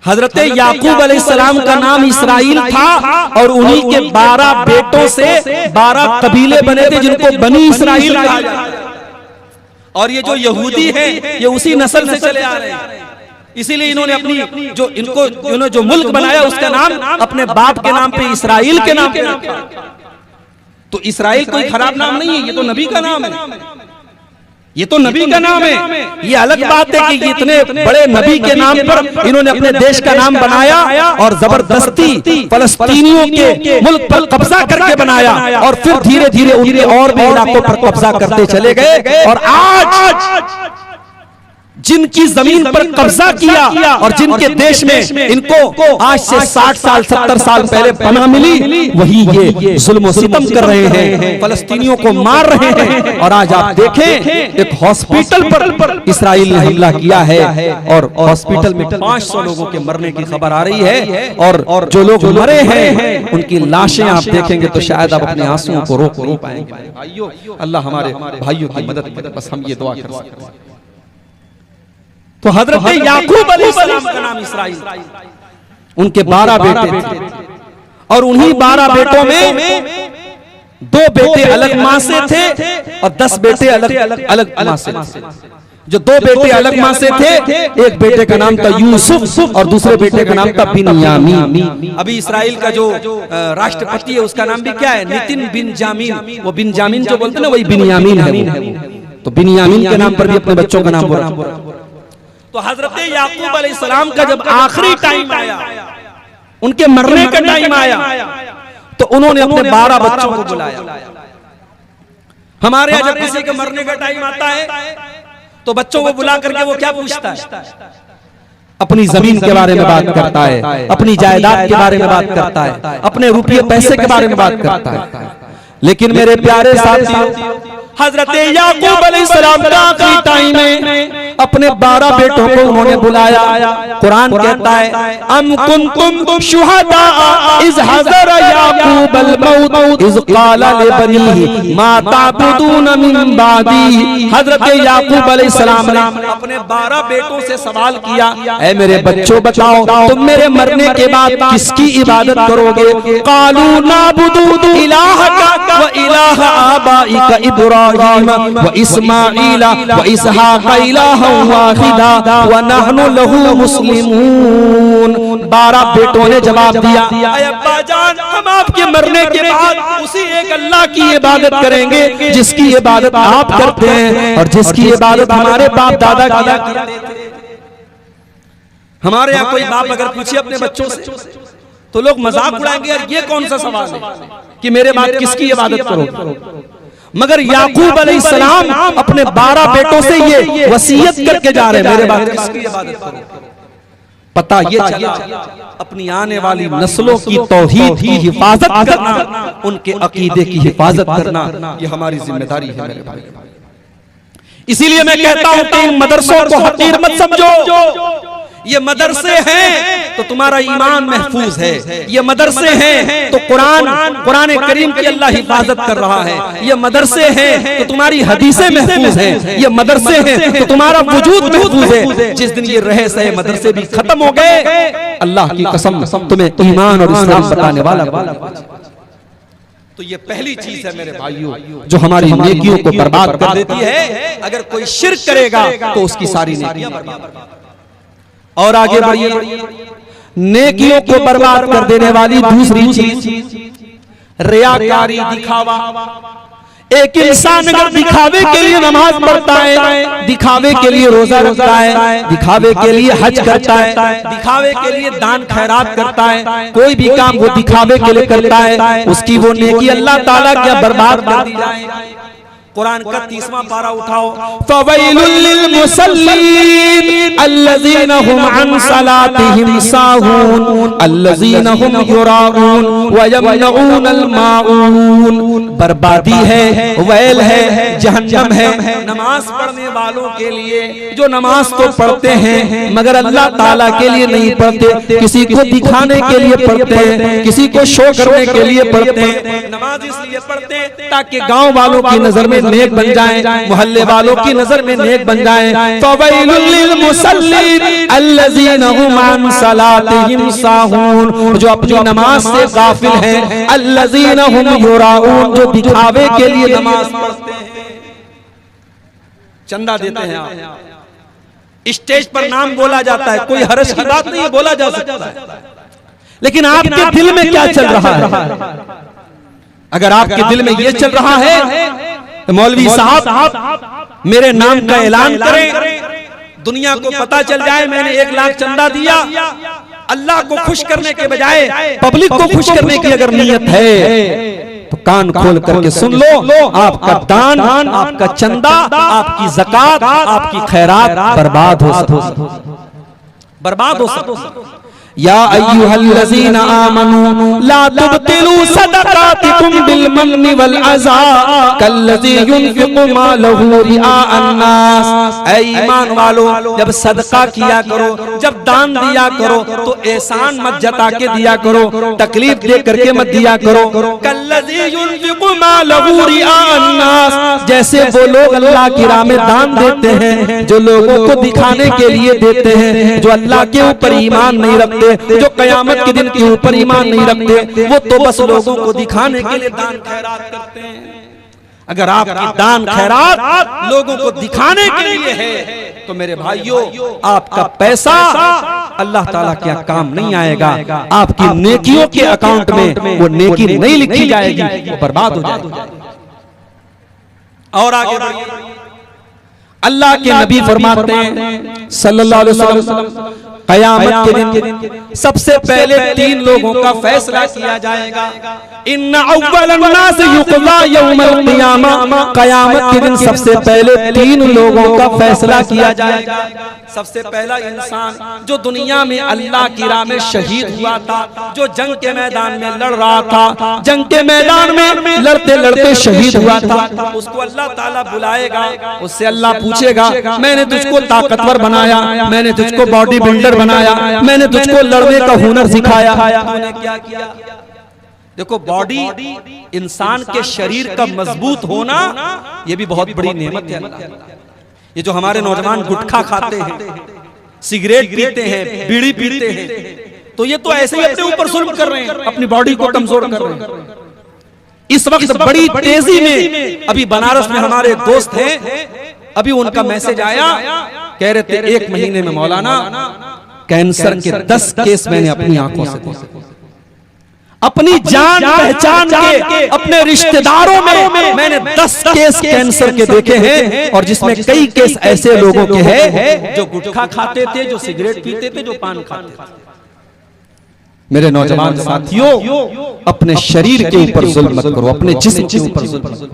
हजरत याकूब अलैहिस्सलाम का नाम इसराइल था और उन्हीं के 12 बेटों से 12 कबीले बने थे जिनको बनी इसराइल कहा जाता है। और ये जो यहूदी हैं ये उसी नस्ल से चले आ रहे हैं, इसीलिए इन्होंने अपनी इन्होंने जो मुल्क बनाया उसका नाम अपने बाप के नाम पे इसराइल के नाम पे रखा। तो इसराइल कोई खराब नाम नहीं है, ये तो नबी का नाम है, ये तो नबी का नाम है। ये अलग बात है कि इतने बड़े नबी के नाम पर इन्होंने अपने देश का नाम बनाया और जबरदस्ती फलस्तीनियों के मुल्क पर कब्जा करके बनाया और फिर धीरे धीरे उनके और भी इलाकों पर कब्जा करते चले गए। और आज जिनकी जमीन पर कब्जा किया और जिनके देश में इनको आज से 60 साल 70 साल पहले पनाह मिली, वही ये जुल्म सितम कर रहे हैं, फलस्तीनियों को मार रहे हैं। और आज आप देखें, एक हॉस्पिटल पर इसराइल ने हमला किया है और हॉस्पिटल में 500 लोगों के मरने की खबर आ रही है। और जो लोग मरे हैं उनकी लाशें आप देखेंगे तो शायद आप अपने आंसुओं को रोक नहीं पाएंगे। भाइयों, अल्लाह हमारे भाइयों की मदद करे, बस हम ये दुआ कर सकते हैं। तो हजरत याकूब अलैहिस्सलाम का नाम इसराइल, उनके 12 बेटे थे और उन्हीं 12 बेटों में 2 बेटे अलग मां से थे और 10 बेटे अलग मां से थे। जो 2 बेटे अलग मां से थे, एक बेटे का नाम था यूसुफ और दूसरे बेटे का नाम था बिन्यामीन। अभी इसराइल का जो राष्ट्रपति है उसका नाम भी क्या है? नितिन बिन्जामिन। वो बिन्जामिन जो बोलते हैं ना, वही बिन्यामीन है। तो बिन्यामीन के नाम पर भी अपने बच्चों का नाम बोला। तो हजरत याकूब अलैहिस्सलाम का जब आखिरी टाइम आया, उनके मरने का टाइम आया, तो उन्होंने अपने 12 बच्चों को बुलाया। हमारे यहाँ जब किसी के मरने का टाइम आता है तो बच्चों को बुला करके वो क्या पूछता है? अपनी जमीन के बारे में बात करता है, अपनी जायदाद के बारे में बात करता है, अपने रुपये पैसे के बारे में बात करता है। लेकिन मेरे प्यारे साथियों, हजरत याकूब अलैहिस्सलाम का आखिरी टाइम में अपने 12 बेटों को उन्होंने बुलाया। कुरान कहता है, अम कुंतुम शुहदा इज़ हज़र याकूब अल मौत इज़ क़ाला लिबनीहि मा ताबुदून मिन बादी। हजरत याकूब अलैहिस्सलाम ने अपने 12 बेटों से सवाल किया, ऐ मेरे बच्चों बताओ, तुम मेरे मरने के बाद किसकी इबादत करोगे? क़ालू नाबुदु इलाहका व इलाह आबाइका इब्राहीम व इस्माईला व इसहाक़ इलाहन वाहिदा व नहनु लहू मुस्लिमून। 12 बेटों ने जवाब दिया, अब्बा जान, हम आपके मरने के बाद उसी एक अल्लाह की इबादत करेंगे जिसकी इबादत आप करते हैं और जिसकी इबादत हमारे बाप दादा किया करते थे। हमारे यहाँ कोई बाप अगर पूछे अपने बच्चों से तो लोग मजाक उड़ाएंगे, यार ये कौन सा सवाल है कि मेरे बाद किसकी इबादत करो? मगर याकूब अलैहिस्सलाम अपने 12 बेटों से ये वसीयत करके जा रहे हैं, मेरे बाद किसकी इबादत करो। पता ये चला अपनी आने वाली नस्लों की तौहीद की हिफाजत करना, उनके अकीदे की हिफाजत करना, ये हमारी जिम्मेदारी है मेरे भाई। इसीलिए मैं कहता हूं कि इन मदरसों को हकीर मत समझो। ये मदरसे हैं तो तुम्हारा ईमान महफूज है, ये मदरसे हैं तो कुरान करीम की अल्लाह हिफाजत कर रहा है, ये मदरसे हैं तो तुम्हारी हदीसें महफूज हैं, ये मदरसे हैं तो तुम्हारा वजूद महफूज है। जिस दिन ये रहे सहे मदरसे भी खत्म हो गए, अल्लाह की कसम तुम्हें ईमान और इस्लाम बताने वाला। तो ये पहली चीज है मेरे भाइयों जो हमारी नेकियों को बर्बाद कर देती है। अगर कोई शिर्क करेगा तो उसकी सारी नेकियां बर्बाद। और आगे बढ़िए, नेकियों को बर्बाद कर देने वाली दूसरी चीज रियाकारी, दिखावा। एक इंसान अगर दिखावे के लिए नमाज पढ़ता है, दिखावे के लिए रोजा रखता है, दिखावे के लिए हज करता है, दिखावे के लिए दान खैरात करता है, कोई भी काम वो दिखावे के लिए करता है, उसकी वो नेकी अल्लाह ताला क्या बर्बाद कर दी जाए। कुरान का 30वां पारा उठाओ, फवैलुल लिल मुसल्लीन अल्लज़ीना हुम अन सलातिहिम साहून अल्लज़ीना हुम युराऊन व यमनऊनल माऊन। बर्बादी है, वैल है, जहन्नम है नमाज पढ़ने वालों के लिए जो नमाज तो पढ़ते हैं मगर अल्लाह ताला के लिए नहीं पढ़ते, किसी को दिखाने के लिए पढ़ते हैं, किसी को शो करने के लिए पढ़ते हैं। नमाज इसलिए पढ़ते हैं ताकि गांव वालों की नजर में नेक बन जाएं, मोहल्ले वालों की नजर में नेक बन जाएं। फवैलुल लिल मुसल्लीन अल्लज़ीना हुम अन सलातिहिम साहून, जो अपनी नमाज से गाफिल हैं, अल्लज़ीना हुम युराऊन, जो दिखावे के लिए नमाज पढ़ते हैं, चंदा देते हैं। आप स्टेज पर नाम बोला जाता है, कोई हर्ष की बात नहीं है, बोला जा सकता है, लेकिन आपके दिल में क्या चल रहा है? अगर आपके दिल में ये चल रहा है तो मौलवी साहब मेरे नाम का ऐलान करें, दुनिया को पता चल जाए मैंने 1 लाख चंदा दिया। अल्लाह को खुश करने के बजाय पब्लिक को खुश करने की अगर नीयत है तो कान खोल करके सुन लो, आपका दान, आपका चंदा, आपकी ज़कात, आपकी खैरात बर्बाद हो सकती। या अय्युहल्लज़ीना आमनू ला तुब्तिलू सदक़ातिकुम बिलमन्नि वल अज़ा कल्लज़ी युनफ़िक़ु मालहु रिआअन नास। ऐ ईमान वालो, जब सदका किया करो, जब दान दिया करो तो एहसान मत जता के दिया करो, तकलीफ दे करके मत दिया करो। कल्लज़ी युनफ़िक़ु मालहु रिआअन नास, जैसे वो लोग अल्लाह की राह में दान देते हैं, जो लोगों को दिखाने के लिए देते हैं, जो अल्लाह के ऊपर ईमान नहीं रखते, जो कयामत के दिन के ऊपर ईमान नहीं रखते, वो तो बस लोगों को दिखाने के लिए दान खैरात करते हैं। अगर आपकी दान खैरात लोगों को दिखाने के लिए है तो मेरे भाइयों आपका पैसा अल्लाह ताला क्या काम नहीं आएगा, आपकी नेकियों के अकाउंट में वो नेकी नहीं लिखी जाएगी, वो बर्बाद हो जाएगी। और आगे अल्लाह के नबी फरमाते हैं सल्लल्लाहु अलैहि वसल्लम, कयामत के दिन सबसे पहले 3 लोगों का फैसला किया जाएगा। इन्ना अव्वलन नास युक़ज़ा यौमल क़ियामा, कयामत के दिन सबसे पहले 3 लोगों का फैसला किया जाएगा। सबसे पहला इंसान जो दुनिया में अल्लाह की राह में शहीद हुआ था, जो जंग के मैदान में लड़ रहा था, जंग के मैदान में लड़ते लड़ते शहीद हुआ था, उसको अल्लाह ताला बुलाएगा, उससे अल्लाह पूछेगा मैंने तुझको ताकतवर बनाया, मैंने तुझको बॉडी बिल्डर बनाया, मैंने तुझको लड़ने का हुनर सिखाया, तूने क्या किया? देखो, बॉडी इंसान के शरीर का मजबूत होना ये भी बहुत बड़ी नेमत है। ये जो हमारे नौजवान गुटखा खाते हैं, सिगरेट पीते हैं, बीड़ी पीते हैं, तो ये तो ऐसे ही अपने ऊपर जुल्म कर रहे हैं, अपनी बॉडी को कमजोर कर रहे हैं। इस वक्त बड़ी तेजी में अभी बनारस में हमारे दोस्त हैं, अभी उनका मैसेज आया, कह रहे थे 1 महीने में मौलाना कैंसर के 10 केस मैंने अपनी आंखों से देखे, अपनी जान पहचान के अपने रिश्तेदारों में मैंने 10 केस कैंसर के देखे हैं, और जिसमें कई केस ऐसे लोगों के हैं जो गुटखा खाते थे, जो सिगरेट पीते थे, जो पान खाते थे। मेरे नौजवान साथियों, अपने शरीर के ऊपर जुल्म मत करो, अपने जिस्म के ऊपर जुल्म मत करो।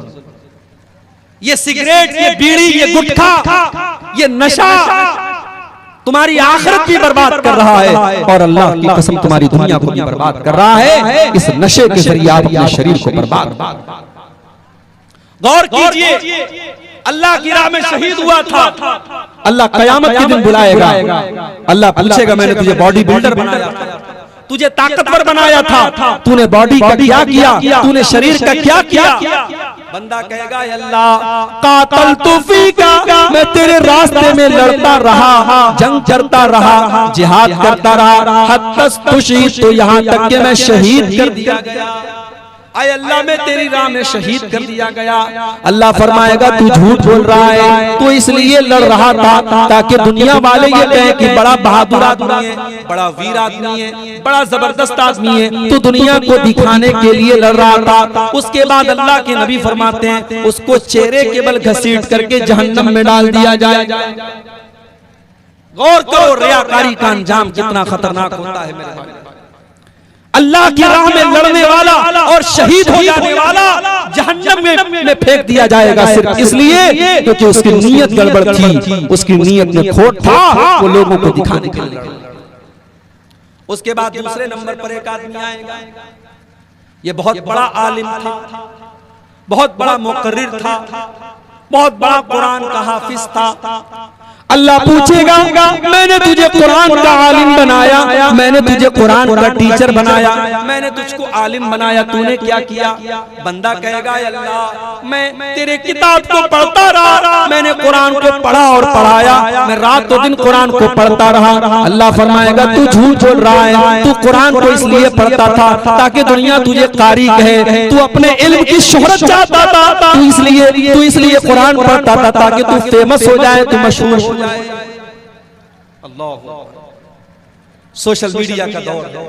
ये सिगरेट, ये बीड़ी, ये गुटखा, ये नशा तुम्हारी आखिरत भी बर्बाद कर रहा है और अल्लाह की कसम तुम्हारी दुनिया को भी बर्बाद कर रहा है। इस नशे के जरिए आप अपने शरीर को बर्बाद। गौर कीजिए, अल्लाह की राह में शहीद हुआ था, अल्लाह कयामत के दिन बुलाएगा। अल्लाह पूछेगा मैंने तुझे बॉडी बिल्डर बनाया था, तुझे ताकतवर बनाया था, तूने बॉडी का क्या किया, तूने शरीर का क्या किया? बंदा कहेगा अल्लाह कातल तूफीका, मैं तेरे रास्ते में लड़ता रहा, जंग करता रहा, जिहाद करता रहा, हत्तस तुशी, तो यहाँ तक कि मैं शहीद कर दिया गया। आय अल्लाह मैं तेरी राह में शहीद कर दिया गया। अल्लाह फरमाएगा तू झूठ बोल रहा है, तू इसलिए लड़ रहा था ताकि दुनिया वाले ये कहें कि बड़ा बहादुर आदमी है, बड़ा वीर आदमी है, बड़ा जबरदस्त आदमी है, तू दुनिया को दिखाने के लिए लड़ रहा था। उसके बाद अल्लाह के नबी फरमाते हैं उसको चेहरे के बल घसीट करके जहन्नम में डाल दिया जाए। गौर करो रियाकारी का अंजाम कितना खतरनाक होता है मेरे भाई। अल्लाह की राह में लड़ने वाला और शहीद हो जाने वाला जहन्नम में फेंक दिया जाएगा सिर्फ इसलिए क्योंकि उसकी नीयत गड़बड़ थी, उसकी नीयत में खोट था, वो लोगों को दिखाने के लिए। उसके बाद दूसरे नंबर पर एक आदमी आएगा, ये बहुत बड़ा आलिम था, बहुत बड़ा मुकर्रिर था, बहुत बड़ा कुरान का हाफिज था। अल्लाह पूछेगा मैंने तुझे कुरान का आलिम बनाया, मैंने तुझे कुरान का टीचर बनाया, मैंने तुझको आलिम बनाया, तूने क्या किया? बंदा कहेगा अल्लाह मैं तेरे किताब को पढ़ता रहा, मैंने कुरान को पढ़ा और पढ़ाया, मैं रात और दिन कुरान को पढ़ता रहा। अल्लाह फरमाएगा तू झूठ बोल रहा है, तू कुरान को इसलिए पढ़ता था ताकि दुनिया तुझे कारी कहे, तू अपने इल्म की शोहरत चाहता था, तू इसलिए कुरान पढ़ता था ताकि तू फेमस हो जाए, तू मशहूर हो जाए। अल्लाह, सोशल मीडिया का दौर है,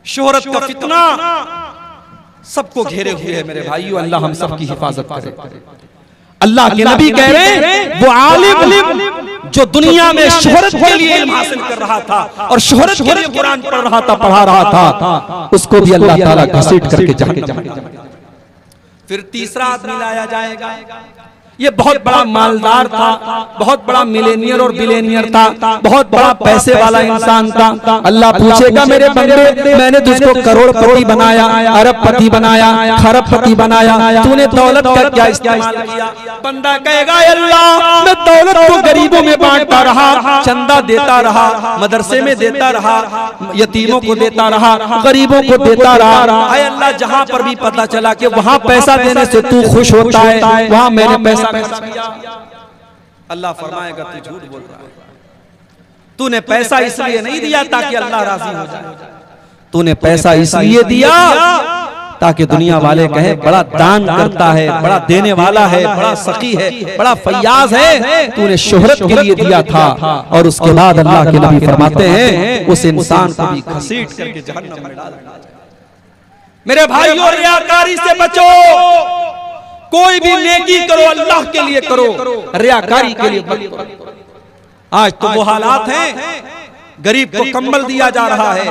शोहरत का फितना सबको घेरे हुए है मेरे भाइयों। अल्लाह हम सब की हिफाजत करे। अल्लाह के नबी कह रहे हैं वो आलिम जो दुनिया में शोहरत के लिए इल्म हासिल कर रहा था और शोहरत के लिए कुरान पढ़ रहा था, पढ़ा रहा था, उसको भी अल्लाह ताला घसीट करके जहन्नम। फिर तीसरा आदमी लाया जाएगा, ये बहुत बड़ा मालदार था, बहुत बड़ा मिलेनियर और बिलेनियर था, बहुत बड़ा पैसे वाला इंसान था। अल्लाह पूछेगा मेरे बंदे मैंने तुझको करोड़पति बनाया, अरबपति बनाया, खरबपति बनाया, तूने दौलत का क्या इस्तेमाल किया? बंदा कहेगा अल्लाह मैं दौलत को गरीबों में बांटता रहा, चंदा देता रहा, मदरसे में देता रहा, यतीमों को देता रहा, गरीबों को देता रहा। आय अल्लाह जहाँ पर भी पता चला कि वहाँ पैसा देने से तू खुश होता है, वहाँ मैंने पैसा किया। अल्लाह फरमाएगा तू झूठ बोल रहा है, तूने पैसा इसलिए नहीं दिया ताकि अल्लाह राजी हो जाए, तूने पैसा इसलिए दिया ताकि दुनिया वाले कहे बड़ा दान करता है, बड़ा देने वाला है, बड़ा सखी है, बड़ा फैयाज है। तूने शोहरत के लिए दिया था। और उसके बाद अल्लाह के नबी फरमाते हैं उस इंसान को भी घसीट करके जहन्नम में डाल दिया जाए। मेरे भाइयों रियाकारी से बचो, कोई भी नेकी करो अल्लाह के लिए करो, रियाकारी के लिए मत करो। आज तो वो हालात हैं, गरीब को कंबल दिया जा रहा है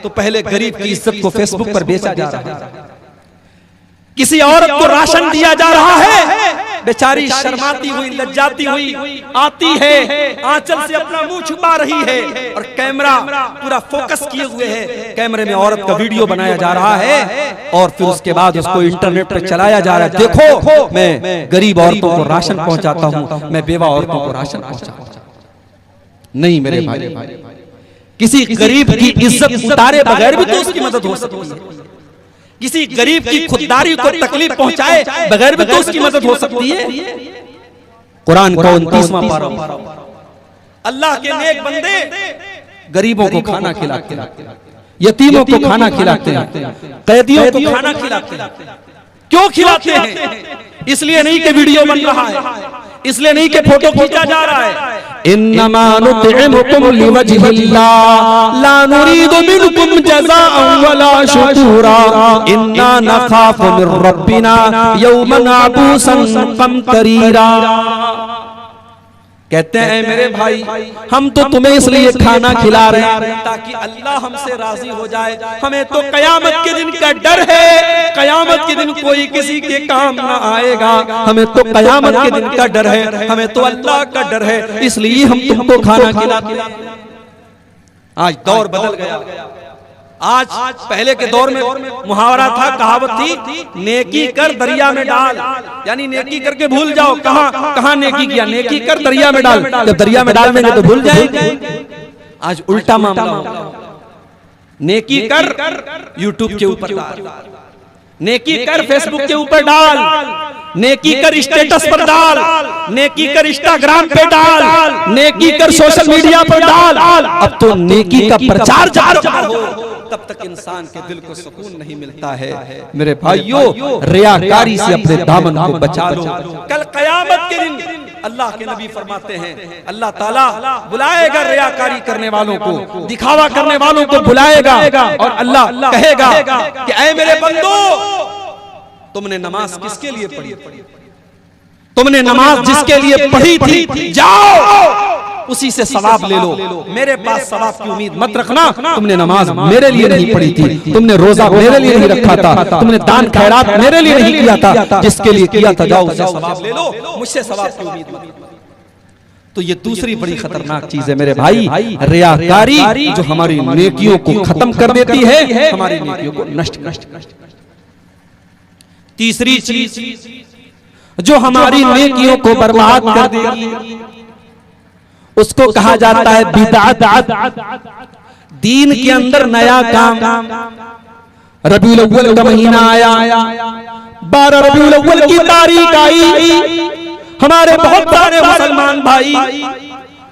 तो पहले गरीब की इज्जत को फेसबुक पर बेचा जा रहा है। किसी औरत को राशन दिया जा रहा है, बेचारी शर्माती हुई लज्जाती हुई आती है, आंचल से अपना मुंह छुपा रही है और कैमरा पूरा फोकस किए हुए है, कैमरे में औरत का वीडियो बनाया जा रहा है और फिर उसके बाद उसको इंटरनेट पर चलाया जा रहा है। देखो मैं गरीब औरतों को राशन पहुंचाता हूं, मैं बेवा औरतों को राशन पहुंचाता हूं। नहीं मेरे भाई, किसी गरीब की इज्जत उतारे बगैर भी तो उसकी मदद हो सकती है, किसी गरीब की खुददारी को तकलीफ पहुंचाए बगैर भी तो उसकी मदद हो सकती है। कुरान का 29वां पारा, अल्लाह के नेक बंदे गरीबों को खाना खिलाते हैं, यतीमों को खाना खिलाते हैं, कैदियों को खाना खिलाते हैं। क्यों खिलाते हैं? इसलिए नहीं कि वीडियो बन रहा है, इसलिए नहीं कि फोटो खींचा जा रहा है। इन्नमा नुतिमुकुम लिवजहिल्लाह ला नुरीदु मिनकुम जज़ाअन वला शुकूरा इन्ना नखाफु मिर रब्बिना यौमन अबूसन कमतरीरा। कहते हैं मेरे भाई, हम तो तुम्हें इसलिए खाना खिला रहे हैं ताकि अल्लाह हमसे राजी हो जाए। हमें तो कयामत के दिन का डर है, कयामत के दिन कोई किसी के काम ना आएगा। हमें तो कयामत के दिन का डर है, हमें तो अल्लाह का डर है, इसलिए हम तुमको खाना खिलाते हैं। आज दौर बदल गया। आज पहले के दौर में मुहावरा था, कहावत थी, नेकी कर दरिया में डाल, यानी नेकी करके भूल जाओ। कहां नेकी किया, नेकी कर दरिया में डाल। जब दरिया में डाल देंगे तो भूल जाएंगे। आज उल्टा मामला हो गया। नेकी कर यूट्यूब के ऊपर डाल, नेकी कर फेसबुक के ऊपर डाल, नेकी कर स्टेटस पर डाल, नेकी कर इंस्टाग्राम पे डाल, नेकी कर सोशल मीडिया पर डाल। अब तो नेकी का प्रचार जार हो, तब तक इंसान के दिल को सुकून नहीं मिलता है। मेरे भाइयों, रियाकारी से अपने दामन को बचा लो। कल कयामत के दिन अल्लाह के नबी फरमाते हैं, अल्लाह ताला बुलाएगा रियाकारी करने वालों को, दिखावा करने वालों को बुलाएगा और अल्लाह कहेगा कि ऐ मेरे बंदो, तुमने नमाज किसके लिए पढ़ी? तुमने नमाज जिसके लिए पढ़ी थी, जाओ उसी से सवाब ले लो। मेरे पास सवाब की उम्मीद मत रखना। तुमने नमाज मेरे लिए नहीं पढ़ी थी, तुमने रोजा मेरे लिए नहीं रखा था, तुमने दान खैरात मेरे लिए नहीं किया था, जिसके लिए किया था जाओ उसे सवाब ले लो, मुझसे सवाब की उम्मीद मत। तो ये दूसरी बड़ी खतरनाक चीज है मेरे भाई, रियाकारी जो हमारी नेकियों को खत्म कर देती है, हमारी नेकियों को नष्ट कर। तीसरी चीज जो हमारी नेकियों को बर्बाद कर देगी, उसको कहा जाता है बिदअत। दीन के अंदर नया काम। रबीउल अव्वल का महीना आया, 12 रबीउल अव्वल की तारीख आई, हमारे बहुत सारे मुसलमान भाई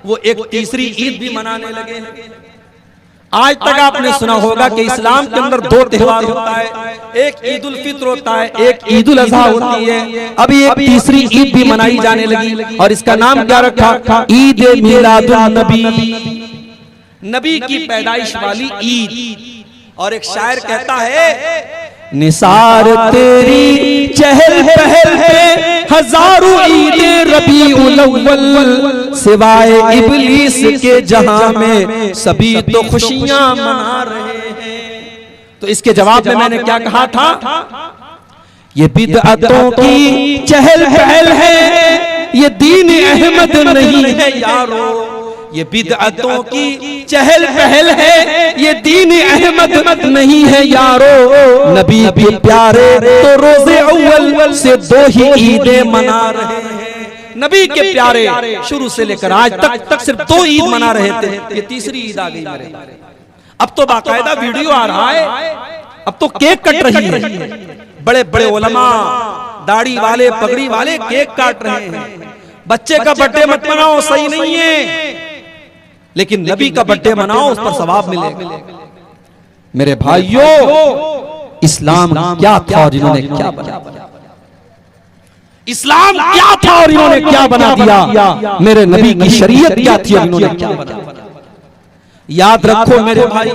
वो एक तीसरी ईद भी मनाने लगे हैं। आज तक आपने सुना होगा कि इस्लाम के अंदर 2 त्योहार होता है, एक ईद उल फित्र होता है, एक ईद उल अज़हा होती है। अभी एक तीसरी ईद भी मनाई जाने लगी और इसका नाम क्या रखा? ईद मिलादुन नबी, नबी की पैदाइश वाली ईद। और एक शायर कहता है, निसार तेरी चहल पहल है, हजारों ईदे रबीउल अव्वल, सिवाय इब्लीस के जहां में सभी तो खुशियां मना रहे हैं। तो इसके जवाब में मैंने क्या कहा था? ये बिदअतों की चहल पहल है, ये दीन अहमद नहीं है यारो। ये बिदअतों की चहल पहल है, ये दीन अहमद नहीं है यारो। नबी के प्यारे तो रोजे अव्वल से 2 ही ईदें मना रहे हैं। नबी के प्यारे शुरू से लेकर आज तक सिर्फ 2 ईद मना रहे थे, ये तीसरी ईद आ गई मेरे। अब तो बाकायदा वीडियो आ रहा है, अब तो केक कट रही है, बड़े बड़े उलमा, दाढ़ी वाले, पगड़ी वाले केक काट रहे हैं। बच्चे का बर्थडे मत मनाओ, सही नहीं है, लेकिन नबी का बर्थडे मनाओ, उस पर सवाब मिलेगा। मेरे भाइयों, इस्लाम क्या था और इन्होंने क्या बना दिया? इस्लाम क्या था और इन्होंने क्या बना दिया? मेरे नबी की शरीयत क्या थी और इन्होंने क्या बना दिया? याद रखो मेरे भाई,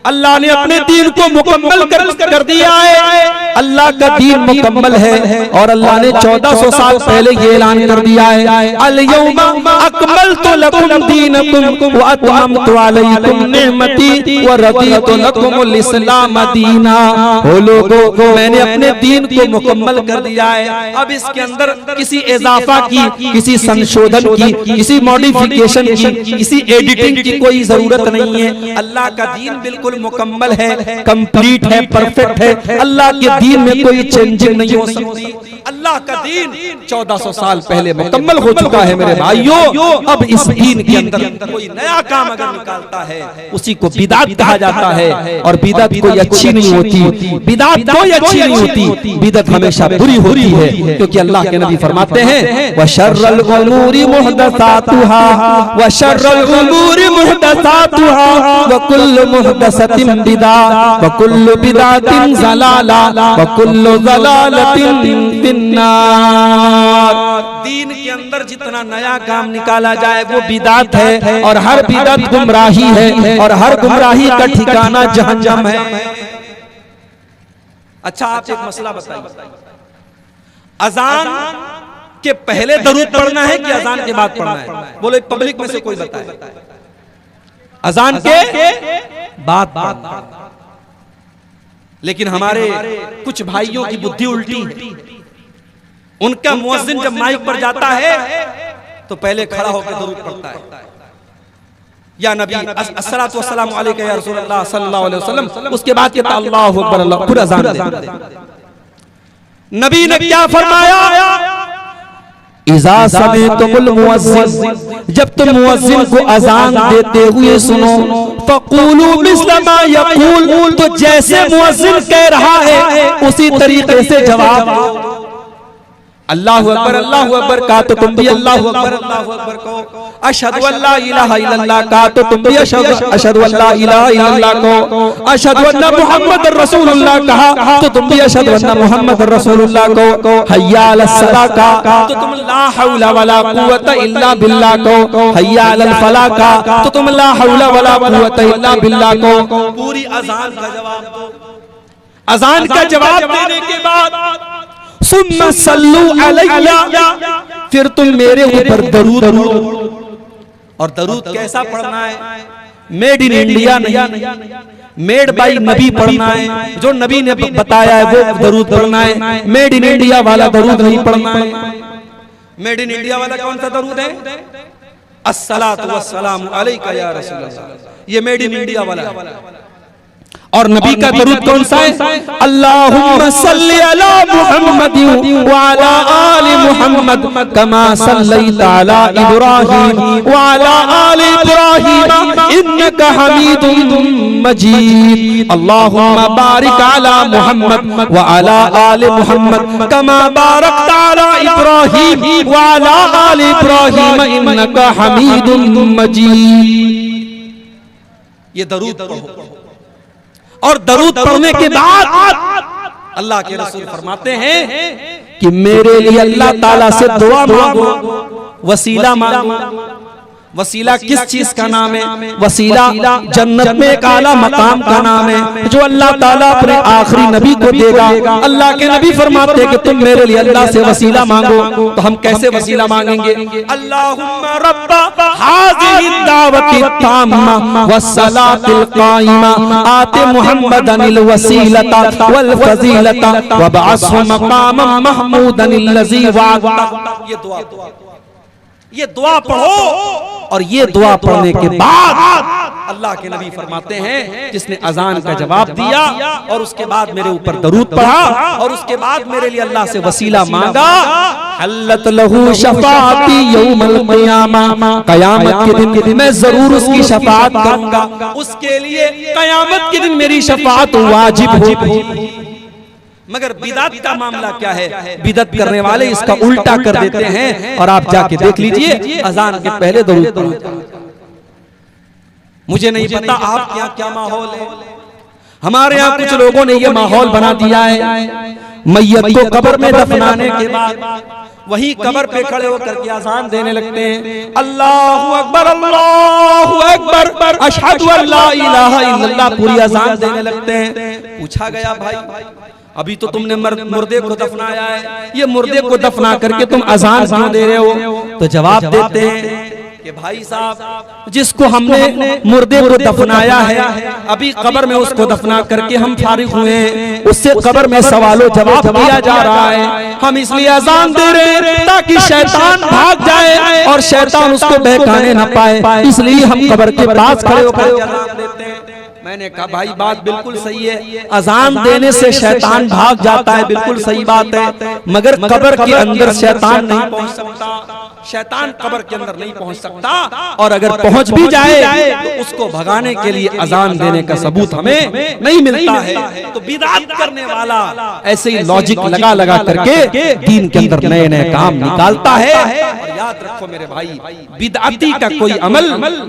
अल्लाह ने अपने दीन को मुकम्मल कर दिया है। अल्लाह का दीन मुकम्मल है और अल्लाह ने 1400 साल पहले ये ऐलान कर दिया है, अल यौमा अकमलतु लकुम दीनकुम व अतममतु अलैकुम निअमती व रदीतु लकुमुल इस्लाम दीना। ओ लोगों, मैंने अपने दीन को मुकम्मल कर दिया है। अब इसके अंदर किसी इजाफा की, किसी संशोधन की, किसी मॉडिफिकेशन की, किसी एडिटिंग की कोई जरूरत नहीं है। अल्लाह का दीन बिल्कुल मुकम्मल है, कंप्लीट है, परफेक्ट है। अल्लाह के दीन में कोई चेंजिंग नहीं हो सकती। अल्लाह का दीन 1400 साल पहले मुकम्मल हो चुका है मेरे भाइयों। अब इस दीन के अंदर कोई नया काम अगर निकालता है, उसी को बिदात कहा जाता है। और बिदात कोई अच्छी नहीं होती, बिदात कोई अच्छी नहीं होती, बिदात हमेशा बुरी होती है, क्योंकि अल्लाह के नबी फरमाते हैं, व शर्रुल उमूरि मुहदसातुहा व शर्रुल उमूरि मुहदसातुहा व कुल्लु मुहदसतिन बिदा व कुल्लु बिदातिन ज़लाला व कुल्लु ज़लालतिन फिन्नार। दीन के अंदर जितना नया काम निकाला जाए वो बिदात है, और हर बिदात गुमराही है, और हर गुमराही का ठिकाना जहन्नम है। अच्छा, आप एक मसला बताइए, अजान कि पहले दरूद पढ़ना है कि अजान के बाद पढ़ना है? बोलो पब्लिक में से कोई बताए। अजान के बाद। लेकिन हमारे कुछ भाइयों की बुद्धि उल्टी है। उनका मुअज्जिन जब माइक पर जाता है तो पहले खड़ा होकर दरूद पढ़ता है, या नबी अस्सलातु वस्सलामु अलैका या रसूलल्लाह सल्लल्लाहु अलैहि वसल्लम, उसके बाद कहता अल्लाहु अकबर, अल्लाह, फिर अजान दे। नबी ने क्या फरमाया? इज़ा समिअतुमुल मुअज्जिन, जब तुम मुअज्जिन को अजान देते हुए सुनो, फक़ूलू मिस्ल मा यक़ूल, तो जैसे मुअज्जिन कह रहा है उसी तरीके से जवाब दो। अल्लाहु अकबर कहा तो तुम भी अल्लाहु अकबर कहो। अशहदु अल्ला इलाहा इल्लल्लाह कहा तो तुम भी अशहदु अल्ला इलाहा इल्लल्लाह कहो। अशहदु अन्ना मुहम्मदुर रसूलुल्लाह कहा तो तुम भी अशहदु अन्ना मुहम्मदुर रसूलुल्लाह कहो। हय्या अलस सलाह कहा तो तुम ला हौला वला कुव्वता इल्ला बिल्लाह कहो। हय्या अलल फलाह कहा तो तुम ला हौला वला कुव्वता इल्ला बिल्लाह कहो। पूरी अजान का जवाब दो। अजान का जवाब देने के बाद सुम्मा सल्लू अलैया, फिर तुम मेरे ऊपर दरूद पढ़ो। और दरूद कैसा पढ़ना है? मेड इन इंडिया नहीं, मेड बाई नबी पढ़ना है। जो नबी ने बताया है वो दरूद पढ़ना है। मेड इन इंडिया वाला दरूद नहीं पढ़ना है। मेड इन इंडिया वाला कौन सा दरूद है? अस्सलातु वस्सलामु अलैका या रसूलल्लाह, ये मेड इन इंडिया वाला है। और नबी का दरूद कौन सा है? अल्लाहुम्मा सल्ली अला मुहम्मदिन व अला आलि मुहम्मद कमा सल्लैता अला इब्राहीम व अला आलि इब्राहीम इन्नका हमीदुम मजीद। अल्लाहुम्मा बारिक अला मुहम्मद व अला आलि मुहम्मद कमा बारकता अला इब्राहीम व अला आलि इब्राहीम इन्नका हमीदुम मजीद। ये दरूद पढ़ो। और दरूद पढ़ने के बाद अल्लाह के रसूल फरमाते हैं कि मेरे लिए अल्लाह ताला से दुआ मांगो, वसीला मांगो। वसीला किस चीज का नाम है? वसीला जन्नत में एक आला मकाम का नाम है जो अल्लाह ताला अपने आखिरी नबी को देगा। अल्लाह के नबी फरमाते हैं कि तुम मेरे लिए अल्लाह से वसीला मांगो। तो हम कैसे वसीला मांगेंगे? अल्लाहुम्मा रब्बा हाज़िहि दावति ताम्मा वस्सलातिल काइमा आति मुहम्मदनिल वसीलता वल फजीलता वबअसहु मकामम महमूदन लज़ी वअदा। ये दुआ पढ़ो। और ये दुआ पढ़ने के बाद अल्लाह के नबी फरमाते हैं जिसने अजान का जवाब दिया और उसके बाद मेरे ऊपर दरूद पढ़ा और उसके बाद मेरे लिए अल्लाह से वसीला मांगा, हल्लत लहू शफाअती यौमल क़ियामा, क़यामत के दिन मैं जरूर उसकी शफाअत करूंगा। उसके लिए क़यामत के दिन मेरी शफाअत वाजिब होगी। मगर बिदअत का मामला क्या है? बिदअत करने वाले इसका उल्टा कर देते हैं। और आप जाके देख लीजिए अजान के पहले दरूद पढ़ो। मुझे नहीं पता आपके यहाँ क्या माहौल है। हमारे यहाँ कुछ लोगों ने ये माहौल बना दिया है, मैयत को कब्र में दफनाने के बाद वही कब्र पे खड़े होकर के अजान देने लगते हैं, अल्लाहु अकबर अशहदु अल्ला इलाहा इल्लल्लाह, पूरी अजान देने लगते हैं। पूछा गया भाई अभी तो तुमने मुर्दे को दफनाया है, ये मुर्दे को दफना करके तुम अजान क्यों दे रहे हो? तो जवाब देते हैं कि भाई साहब जिसको हमने मुर्दे को दफनाया है अभी कब्र में उसको दफना करके हम फारिग हुए हैं, उससे कब्र में सवालों जवाब दिया जा रहा है। हम इसलिए अजान दे रहे हैं ताकि शैतान भाग जाए और शैतान उसको बहकाने न पाए, इसलिए हम कब्र के पास खड़े होकर अजान देते हैं। मैंने कहा भाई बात बिल्कुल सही है, अजान देने से शैतान भाग जाता है, बिल्कुल सही बात है, मगर कब्र के अंदर शैतान नहीं पहुंच सकता। शैतान कब्र के अंदर नहीं पहुंच सकता और अगर पहुंच भी जाए तो उसको भगाने के लिए अजान देने का सबूत हमें नहीं मिलता है। तो बिदअत करने वाला ऐसे ही लॉजिक लगा लगा करके दीन के अंदर नए नए काम निकालता है। और याद रखो मेरे भाई, बिदअती का कोई अमल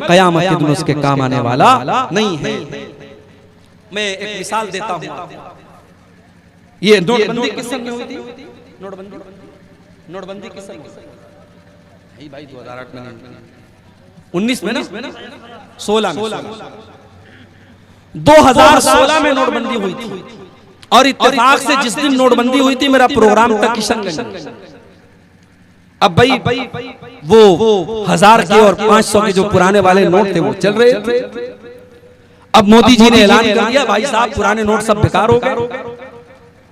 क़यामत के दिन उसके काम आने वाला नहीं है। मैं एक मिसाल देता हूँ, ये नोटबंदी किस सन में हुई थी? नोटबंदी किस सन में? भाई 2008 में 19 में ना 16 में 2016 में नोटबंदी हुई थी और इत्तेफाक से जिस दिन नोटबंदी हुई थी मेरा प्रोग्राम था किशनगंज। अब भाई वो 1000 के और 500 के जो पुराने वाले नोट थे वो चल रहे थे। अब मोदी जी ने ऐलान कर दिया भाई साहब पुराने नोट सब बेकार हो गए,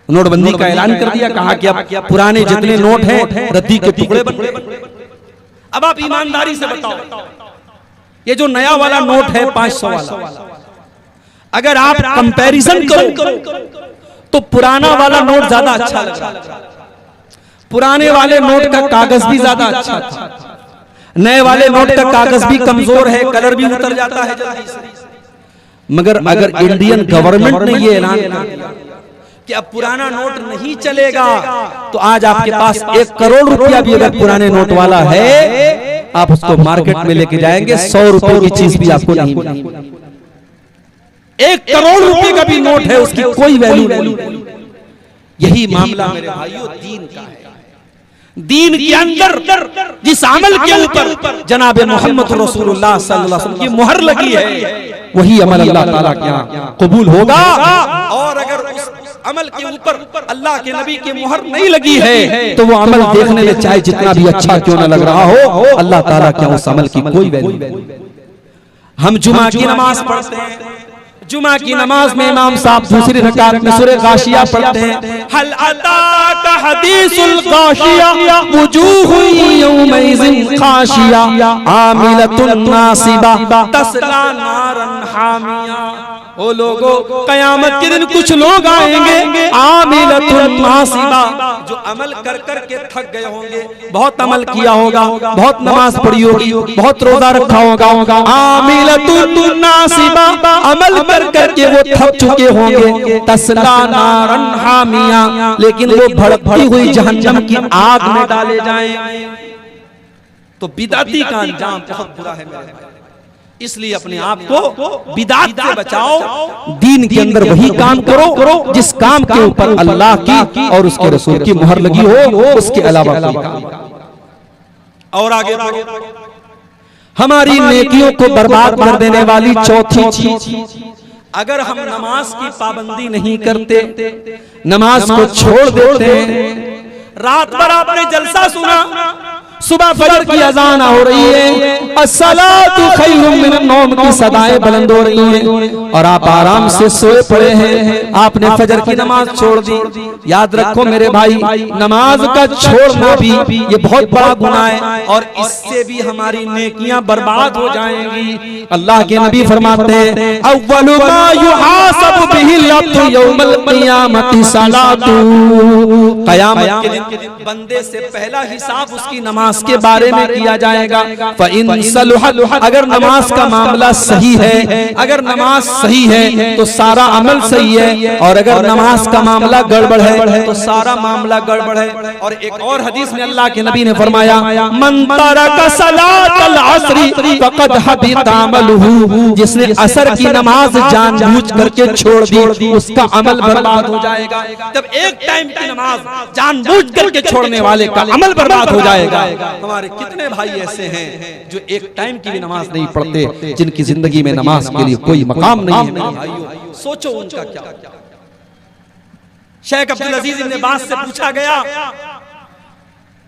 नोटबंदी का ऐलान कर दिया, कहा कि अब पुराने जितने नोट हैं रद्दी के टुकड़े बन गए। अब आप ईमानदारी से बताओ, ये जो नया वाला नोट है 500 वाला, अगर आप कंपैरिजन करो तो पुराना वाला नोट ज्यादा अच्छा लगा। पुराने वाले नोट का कागज भी ज्यादा अच्छा था, नए वाले नोट का कागज भी कमजोर है, कलर भी उतर जाता है जल्दी से। मगर अगर इंडियन गवर्नमेंट ने ये ऐलान कर दिया कि अब पुराना नोट नहीं चलेगा, तो आज आपके पास 1 करोड़ रुपया भी अगर पुराने नोट वाला है, आप उसको मार्केट में लेके जाएंगे, 100 रुपए की चीज भी आपको नहीं मिलेगी। 1 करोड़ रुपए का भी नोट है, उसकी कोई वैल्यू नहीं। यही मामला मेरे भाइयों दीन का है। दीन के अंदर जिस अमल के ऊपर जनाब मोहम्मद रसूलुल्लाह सल्लल्लाहु अलैहि वसल्लम की मुहर लगी है, वही अमल अल्लाह ताला के यहाँ कबूल होगा। और अगर उस अमल के ऊपर अल्लाह के नबी की मुहर नहीं लगी है, तो वो अमल देखने में चाहे जितना भी अच्छा क्यों न लग रहा हो, अल्लाह ताला के उस अमल की कोई वैल्यू नहीं। हम जुमा की नमाज पढ़ते हैं, जुमा की नमाज में इमाम साहब दूसरी रकात में सूरह गाशिया पढ़ते हैं, हल अताका हदीसुल गाशिया वुजूहु यौमइज़िन खाशिया आमिलतुन नासिबा तस्ला नारन हामिया। ओ लोगो, कयामत के दिन कुछ लोग आएंगे आमिलतुन नासिबा, जो अमल कर कर के थक गए होंगे, बहुत अमल किया होगा, बहुत नमाज पढ़ी होगी, बहुत रोजा रखा होगा, आमिलतुन नासिबा, अमल कर करके वो थक चुके होंगे, तस्ला नारन हामिया, लेकिन वो भड़कती हुई जहन्नम की आग में डाले जाएं। तो बिदाती का अंजाम बहुत बुरा है मेरे भाई, इसलिए अपने आप को बिदात से बचाओ, दीन के अंदर वही काम करो जिस काम के ऊपर अल्लाह की और उसके रसूल की मुहर लगी हो, उसके अलावा कोई काम। और आगे हमारी नेकियों को बर्बाद कर देने वाली चौथी चीज, अगर हम नमाज की पाबंदी नहीं करते, नमाज को छोड़ देते हैं, रात भर आपने जलसा सुना, सुबह फजर की अजान हो रही है, अस्सलातु खैरुम मिनन नौम की सदाएं बुलंद हो रही हैं, और आप आराम से सोए पड़े हैं, आपने फजर की नमाज छोड़ दी। याद रखो मेरे भाई, नमाज का छोड़ना भी ये बहुत बड़ा गुनाह है, और इससे भी हमारी नेकियां बर्बाद हो जाएंगी। अल्लाह के नबी फरमाते हैं, अव्वलु मा युहासबु बिहिल अब्दु यौमल क़ियामति सलातु, क़यामत के दिन बंदे से पहला हिसाब उसकी नमाज के बारे में किया जाएगा। फ़इन सलुहत, अगर नमाज का मामला सही है, अगर नमाज सही है तो सारा अमल सही है, और अगर नमाज का मामला गड़बड़ है तो सारा मामला गड़बड़ है। और एक और हदीस में अल्लाह के नबी ने फरमाया, मन तरका सलातल अस्री फक़द हबिता अमलुहु, जिसने असर की नमाज जानबूझ करके छोड़ दी, उसका अमल बर्बाद हो जाएगा। जब एक टाइम की नमाज जानबूझ करके छोड़ने वाले का अमल बर्बाद हो जाएगा। हमारे कितने भाई ऐसे हैं जो एक टाइम की भी नमाज नहीं पढ़ते, जिनकी जिंदगी में नमाज के लिए कोई मकाम नहीं है। भाइयों सोचो उनका क्या। शेख अब्दुल अजीज इब्न बाज से पूछा गया,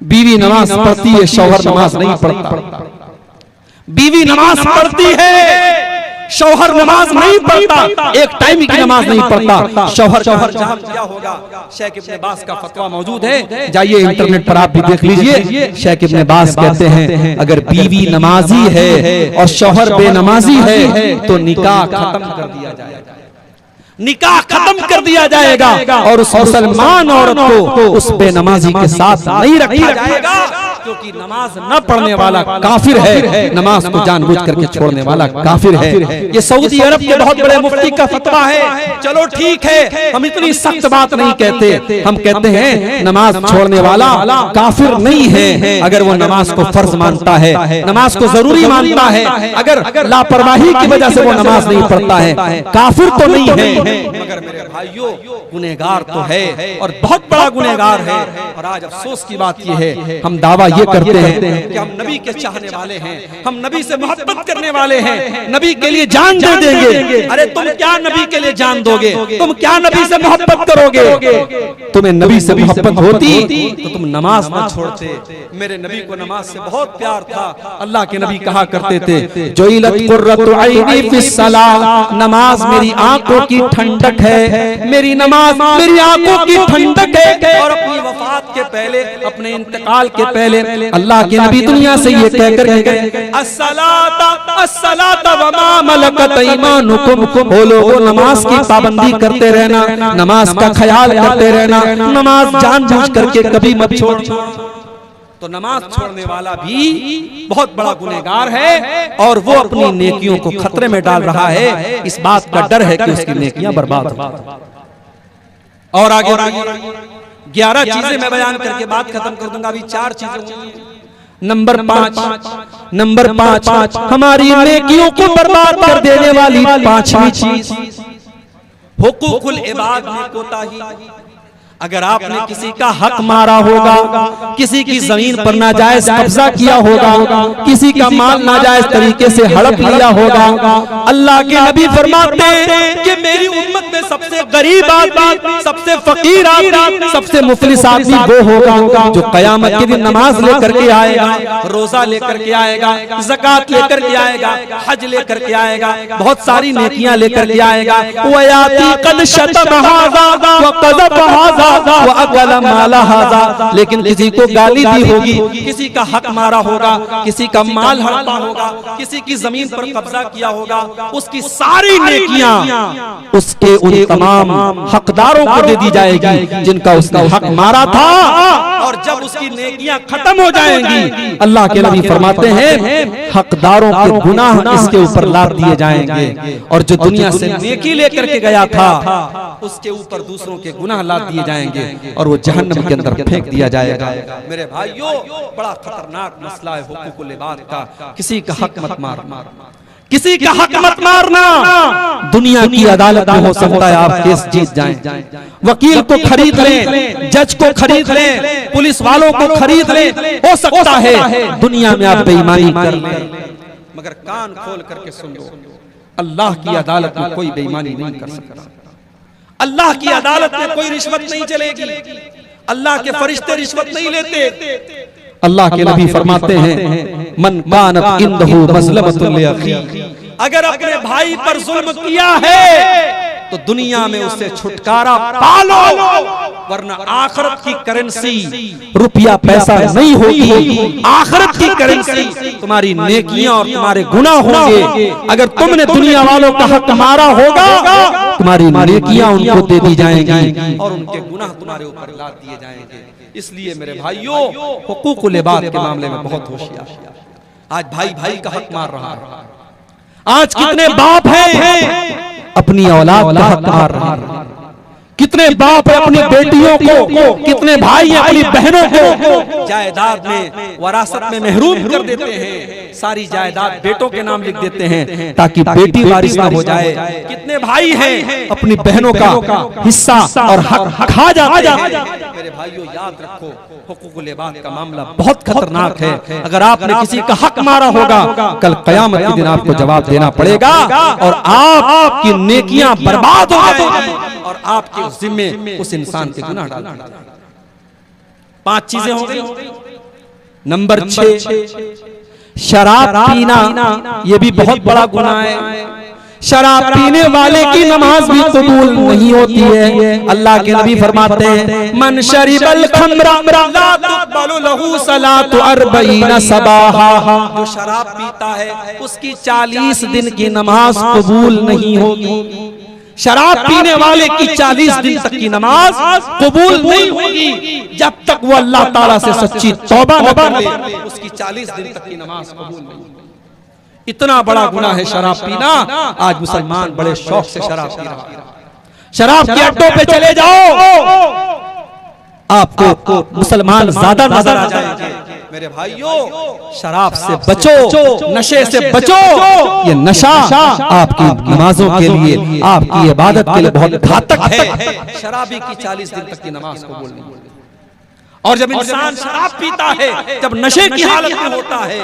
बीवी नमाज पढ़ती है, शौहर नमाज नहीं पढ़ता। बीवी नमाज पढ़ती है, शौहर नमाज नहीं पढ़ता, एक टाइम की नमाज नहीं पढ़ता, शौहर जहां क्या होगा। शेख इब्न बाज का फतवा मौजूद है, जाइए इंटरनेट पर आप भी देख लीजिए। शेख इब्न बाज कहते हैं, अगर बीवी नमाजी है और शौहर बेनमाजी है तो निकाह खत्म कर दिया जाएगा, निकाह खत्म कर दिया जाएगा, और उस मुसलमान औरत को उस बेनमाजी के साथ नहीं रखा जाएगा, क्योंकि नमाज न पढ़ने वाला काफिर है, नमाज को जानबूझ करके छोड़ने वाला काफिर है। ये सऊदी अरब के बहुत बड़े मुफ्ती का फतवा है। चलो ठीक है, हम इतनी सख्त बात नहीं कहते, हम कहते हैं नमाज छोड़ने वाला काफिर नहीं है, अगर वो नमाज को फर्ज मानता है, नमाज को जरूरी मानता है, अगर लापरवाही की वजह से वो नमाज नहीं पढ़ता है, काफिर तो नहीं है, मगर मेरे भाइयों गुनहगार तो है, और बहुत बड़ा गुनहगार है। और आज अफसोस की बात यह है, हम दावा ये करते हैं कि हम नबी के चाहने वाले हैं, हम नबी से मोहब्बत करने वाले हैं, नबी के लिए जान दे देंगे। अरे तुम क्या नबी के लिए जान दोगे? तुम क्या नबी से मोहब्बत करोगे? तुम्हें नबी से मोहब्बत होती तो तुम नमाज न छोड़ते। मेरे नबी को नमाज से बहुत प्यार था। अल्लाह के नबी कहा करते थे, जुइलत कुर्रतु ऐनी फिस सलाह, नमाज मेरी आंखों की ठंडक है, मेरी नमाज मेरी आंखों की ठंडक है। और अपनी वफात के पहले, अपने इंतकाल के पहले अल्लाह के नबी दुनिया से ये कहकर गए, अस्सलाता अस्सलाता व मा मलकत ईमानुकुम, हो लोगों नमाज की पाबंदी करते रहना, नमाज का ख्याल करते रहना, नमाज जानबूझ करके कभी मत छोड़ना। तो नमाज छोड़ने वाला भी बहुत बड़ा गुनहगार है और वो अपनी नेकियों को खतरे में डाल रहा है। इस बात का डर है कि उसकी नेकियां बर्बाद हो। और आगे 11 चीजें मैं बयान करके बात खत्म कर दूंगा। अभी 4 चीजें। नंबर 5 हमारी नेकियों को बर्बाद कर देने वाली 5वीं चीज, हुकूकुल इबाद में कोताही। अगर आपने किसी का हक मारा होगा, किसी की जमीन पर नाजायज कब्जा किया होगा, किसी का माल नाजायज तरीके से हड़प लिया होगा, अल्लाह के नबी फरमाते हैं कि मेरी उम्मत में सबसे गरीब आदमी, सबसे फकीर आदमी, सबसे मुफलिस आदमी वो होगा जो क़यामत के दिन नमाज लेकर के आएगा, रोजा लेकर के आएगा, ज़कात लेकर के आएगा, हज लेकर के आएगा, बहुत सारी नेकियां लेकर के आएगा। वयाती कद शतम हाज़ा व क़ज़फ़ हाज़ा व अकल माला हाज़ा, लेकिन किसी को गाली दी होगी, किसी का हक मारा होगा, किसी का माल हड़पा होगा, किसी की जमीन पर कब्जा किया होगा, उसकी सारी नेकियां उसके उन तमाम हकदारों को दे दी जाएगी जिनका उसने हक मारा था। और जब उसकी नेकियां खत्म हो जाएंगी, अल्लाह के नबी फरमाते हैं हकदारों के गुनाह इसके ऊपर लाद दिए जाएंगे, और जो दुनिया से नेकी लेकर के गया था उसके ऊपर दूसरों के गुनाह लाद दिए जाएंगे और वो जहन्नम के अंदर फेंक दिया जाएगा। मेरे भाइयों, बड़ा खतरनाक मसला है हुकूकुल इबाद का। किसी का हक मत मारना, किसी का हक मत मारना। दुनिया की अदालत में हो सकता है आप केस जीत जाएं, वकील को खरीद लें, जज को खरीद लें, पुलिस वालों को खरीद लें, हो सकता है दुनिया में आप बेईमानी कर लें, मगर कान खोल करके सुन लो, अल्लाह की अदालत में कोई बेईमानी नहीं कर सकता। अल्लाह की अदालत में कोई रिश्वत नहीं चलेगी, अल्लाह के फरिश्ते रिश्वत नहीं लेते। अल्लाह के नबी फरमाते हैं मन कानत इंदहु मज़लमतुन लिअखी, अगर अपने भाई पर जुल्म किया है तो दुनिया में उससे छुटकारा पालो, वरना आखिरत की करेंसी रुपया पैसा नहीं होगी, आखिरत की करेंसी तुम्हारी नेकियां और तुम्हारे गुनाह होंगे। अगर तुमने दुनिया वालों का हक मारा होगा, तुम्हारी नेकियां उनको दे दी जाएंगी और उनके गुनाह तुम्हारे ऊपर लाद दिए जाएंगे। इसलिए मेरे भाइयों, हुकूकुल इबाद के मामले में बहुत होशियार। आज भाई भाई का हक मार रहा है। आज कितने बाप हैं अपनी औलाद का हक मार रहे हैं, कितने बाप है अपनी बेटियों को, कितने भाई हैं अपनी बहनों को जायदाद में, वरासत में महरूम कर देते हैं। सारी जायदाद बेटों के नाम लिख देते हैं ताकि बेटी वारिस ना हो जाए। कितने भाई हैं अपनी बहनों का हिस्सा और हक खा जाते हैं। मेरे भाइयों, याद रखो, हुकूकुल इबाद का मामला बहुत खतरनाक है। अगर आपने किसी का हक मारा होगा, कल क़यामत के दिन आपको जवाब देना पड़ेगा और आपकी नेकियां बर्बाद हो जाएंगी और आपके जिम्मे उस इंसान के गुनाह डाल देंगे। 5 चीजें हो गई। नंबर 6, शराब पीना, ये भी बहुत बड़ा गुनाह है। शराब पीने वाले की नमाज भी कबूल नहीं होती है। अल्लाह के नबी फरमाते हैं मन शरिबल खम्रा ला तुक़बलु लहू सलातु 40 सबाहा, जो शराब पीता है उसकी 40 दिन की नमाज कबूल नहीं होगी। शराब पीने वाले की 40 दिन तक की नमाज कबूल नहीं होगी जब तक वो अल्लाह ताला से सच्ची तौबा न कर ले, उसकी 40 दिन तक की नमाज कबूल नहीं होगी। इतना बड़ा गुनाह है शराब पीना। आज मुसलमान बड़े शौक से शराब पी रहा है। शराब के अड्डों पे चले जाओ, आपको मुसलमान ज्यादा नजर आ जाएंगे। मेरे भाइयों, शराब से बचो, नशे से बचो। ये नशा आपकी नमाजों के लिए, आपकी इबादत के लिए बहुत घातक है। शराबी की 40 दिन तक की नमाज कबूल नहीं। और जब इंसान शराब पीता है, जब नशे की हालत में होता है,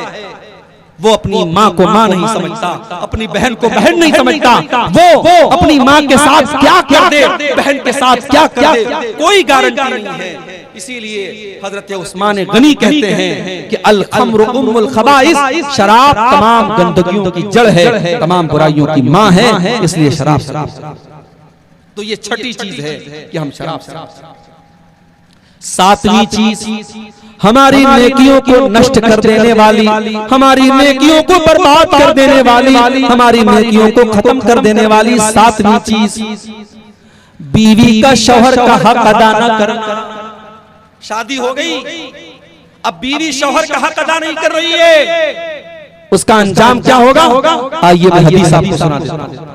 वो अपनी माँ को माँ नहीं समझता, अपनी बहन को बहन नहीं समझता, वो अपनी माँ के साथ क्या कर दे, बहन के साथ क्या कर दे, कोई गारंटी नहीं है। इसीलिए हजरत उस्मान गनी कहते हैं कि अल खम्रु उम्मुल खबाइस, शराब तमाम गंदगियों की जड़ है, तमाम बुराइयों की माँ है, इसलिए शराब। तो ये छठी चीज है कि हम शराब। सातवीं चीज, हमारी नेकियों को नष्ट कर देने वाली, हमारी नेकियों को बर्बाद कर देने वाली, हमारी नेकियों को खत्म कर देने वाली सातवीं चीज, बीवी का शौहर का हक अदा न करना। शादी हो गई, अब बीवी शौहर का हक अदा नहीं कर रही है, उसका अंजाम क्या होगा? आइए मैं हदीस आपको सुना देता हूं।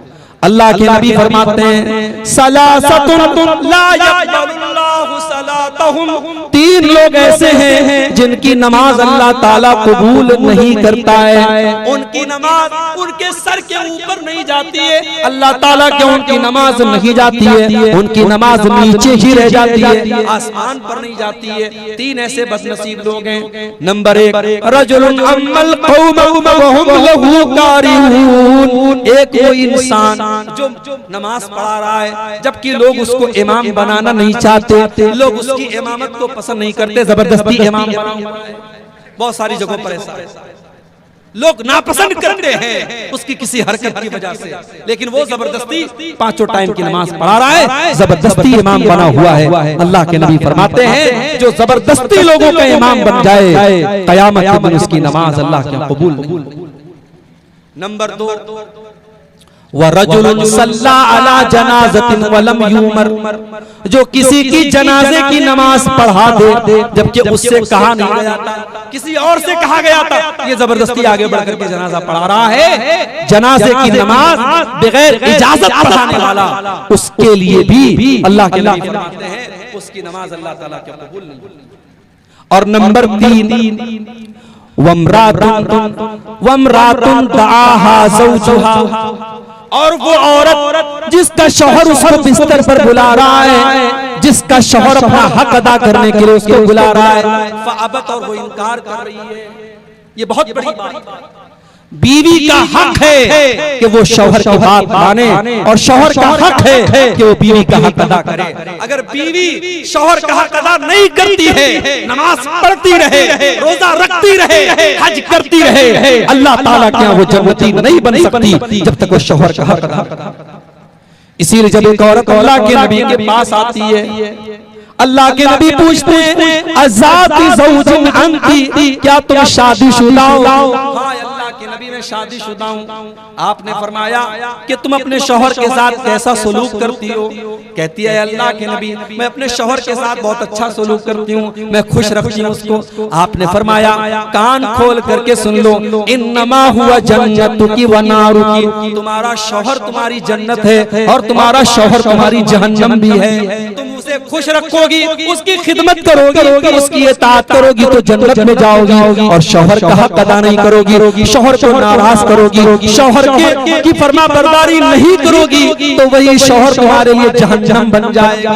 अल्लाह के नबी फरमाते हैं, सलासतुन ला यक़बलुल्लाहु सलातहुम, तीन लोग ऐसे हैं जिनकी नमाज अल्लाह ताला कबूल नहीं करता है। उनकी नमाज उनके सर के ऊपर नहीं जाती है, अल्लाह ताला के उनकी नमाज नहीं जाती है, उनकी नमाज नीचे ही रह जाती है, आसमान पर नहीं जाती है। तीन ऐसे बदनसीब लोग हैं। नंबर एक, रजुलुन अम्मल कौम व हुम लहू कारिहून, एक वो इंसान जो नमाज पढ़ा रहा है जबकि लोग उसको इमाम बनाना नहीं चाहते, लोग उसकी इमामत को पसंद नहीं करते, जबरदस्ती इमाम बना हुआ है। बहुत सारी जगहों पर ऐसा है, लोग नापसंद करते हैं उसकी किसी हरकत की वजह से, लेकिन वो जबरदस्ती पांचों टाइम की नमाज पढ़ा रहा है, जबरदस्ती इमाम बना हुआ है। अल्लाह के नबी फरमाते हैं, जो जबरदस्ती लोगों का इमाम बन जाए, कयामत के दिन उसकी नमाज अल्लाह के कबूल नहीं। नंबर दो, वरजुलुन सल्ला अला जनाज़तिन वलम युमर, जो किसी की जनाजे की नमाज पढ़ा दे जबकि उससे कहा नहीं गया था, किसी और से कहा गया था, ये जबरदस्ती आगे बढ़कर के जनाजा पढ़ा रहा है। जनाजे की नमाज बगैर इजाजत पढ़ाने वाला, उसके लिए भी अल्लाह के नबी फरमाते हैं उसकी नमाज अल्लाह ताला के कबूल नहीं। और नंबर तीन, वम्रातुन दआहा ज़ौजुहा, और वो औरत जिसका शौहर उसको बिस्तर पर बुला रहा है, जिसका शौहर अपना हक अदा करने के लिए उसको बुला रहा है, फ़अबत, और वो इनकार कर रही है। ये बहुत बड़ी बात, बीवी का हक है कि वो शौहर की बात माने, और शौहर का हक है कि वो बीवी का हक अदा करे। अगर बीवी शौहर का हक अदा नहीं करती है, नमाज पढ़ती रहे, रोजा रखती रहे, हज करती रहे, अल्लाह ताला के यहाँ वो जन्नती नहीं बन सकती जब तक वो शौहर का हक अदा। इसीलिए जब एक औरत अल्लाह के नबी के पास आती है, अल्लाह के नबी पूछते हैं, अज़ाती ज़ौजिन अंती, क्या तुम शादीशुदा हो? कि नबी मैं शादीशुदा हूँ। आपने फरमाया कि तुम अपने शौहर के साथ कैसा सलूक करती हो? कहती है अल्लाह के नबी मैं अपने शौहर के साथ बहुत अच्छा सलूक करती हूँ, मैं खुश रखती हूँ उसको। आपने फरमाया कान खोल करके सुन लो, इन्नमा हुआ जन्नतुकी व नारुकी, तुम्हारा शौहर तुम्हारी जन्नत है और तुम्हारा शौहर तुम्हारी जहन्नम भी है। तुम उसे खुश रखोगी, उसकी खिदमत करोगी, उसकी इताअत करोगी तो जन्नत में जाओगी, और शौहर का हक अदा नहीं करोगी, शौहर को नाराज करोगी, शौहर की फरमा बरदारी नहीं करोगी, तो वही शौहर तुम्हारे लिए जहन्नम बन जाएगा।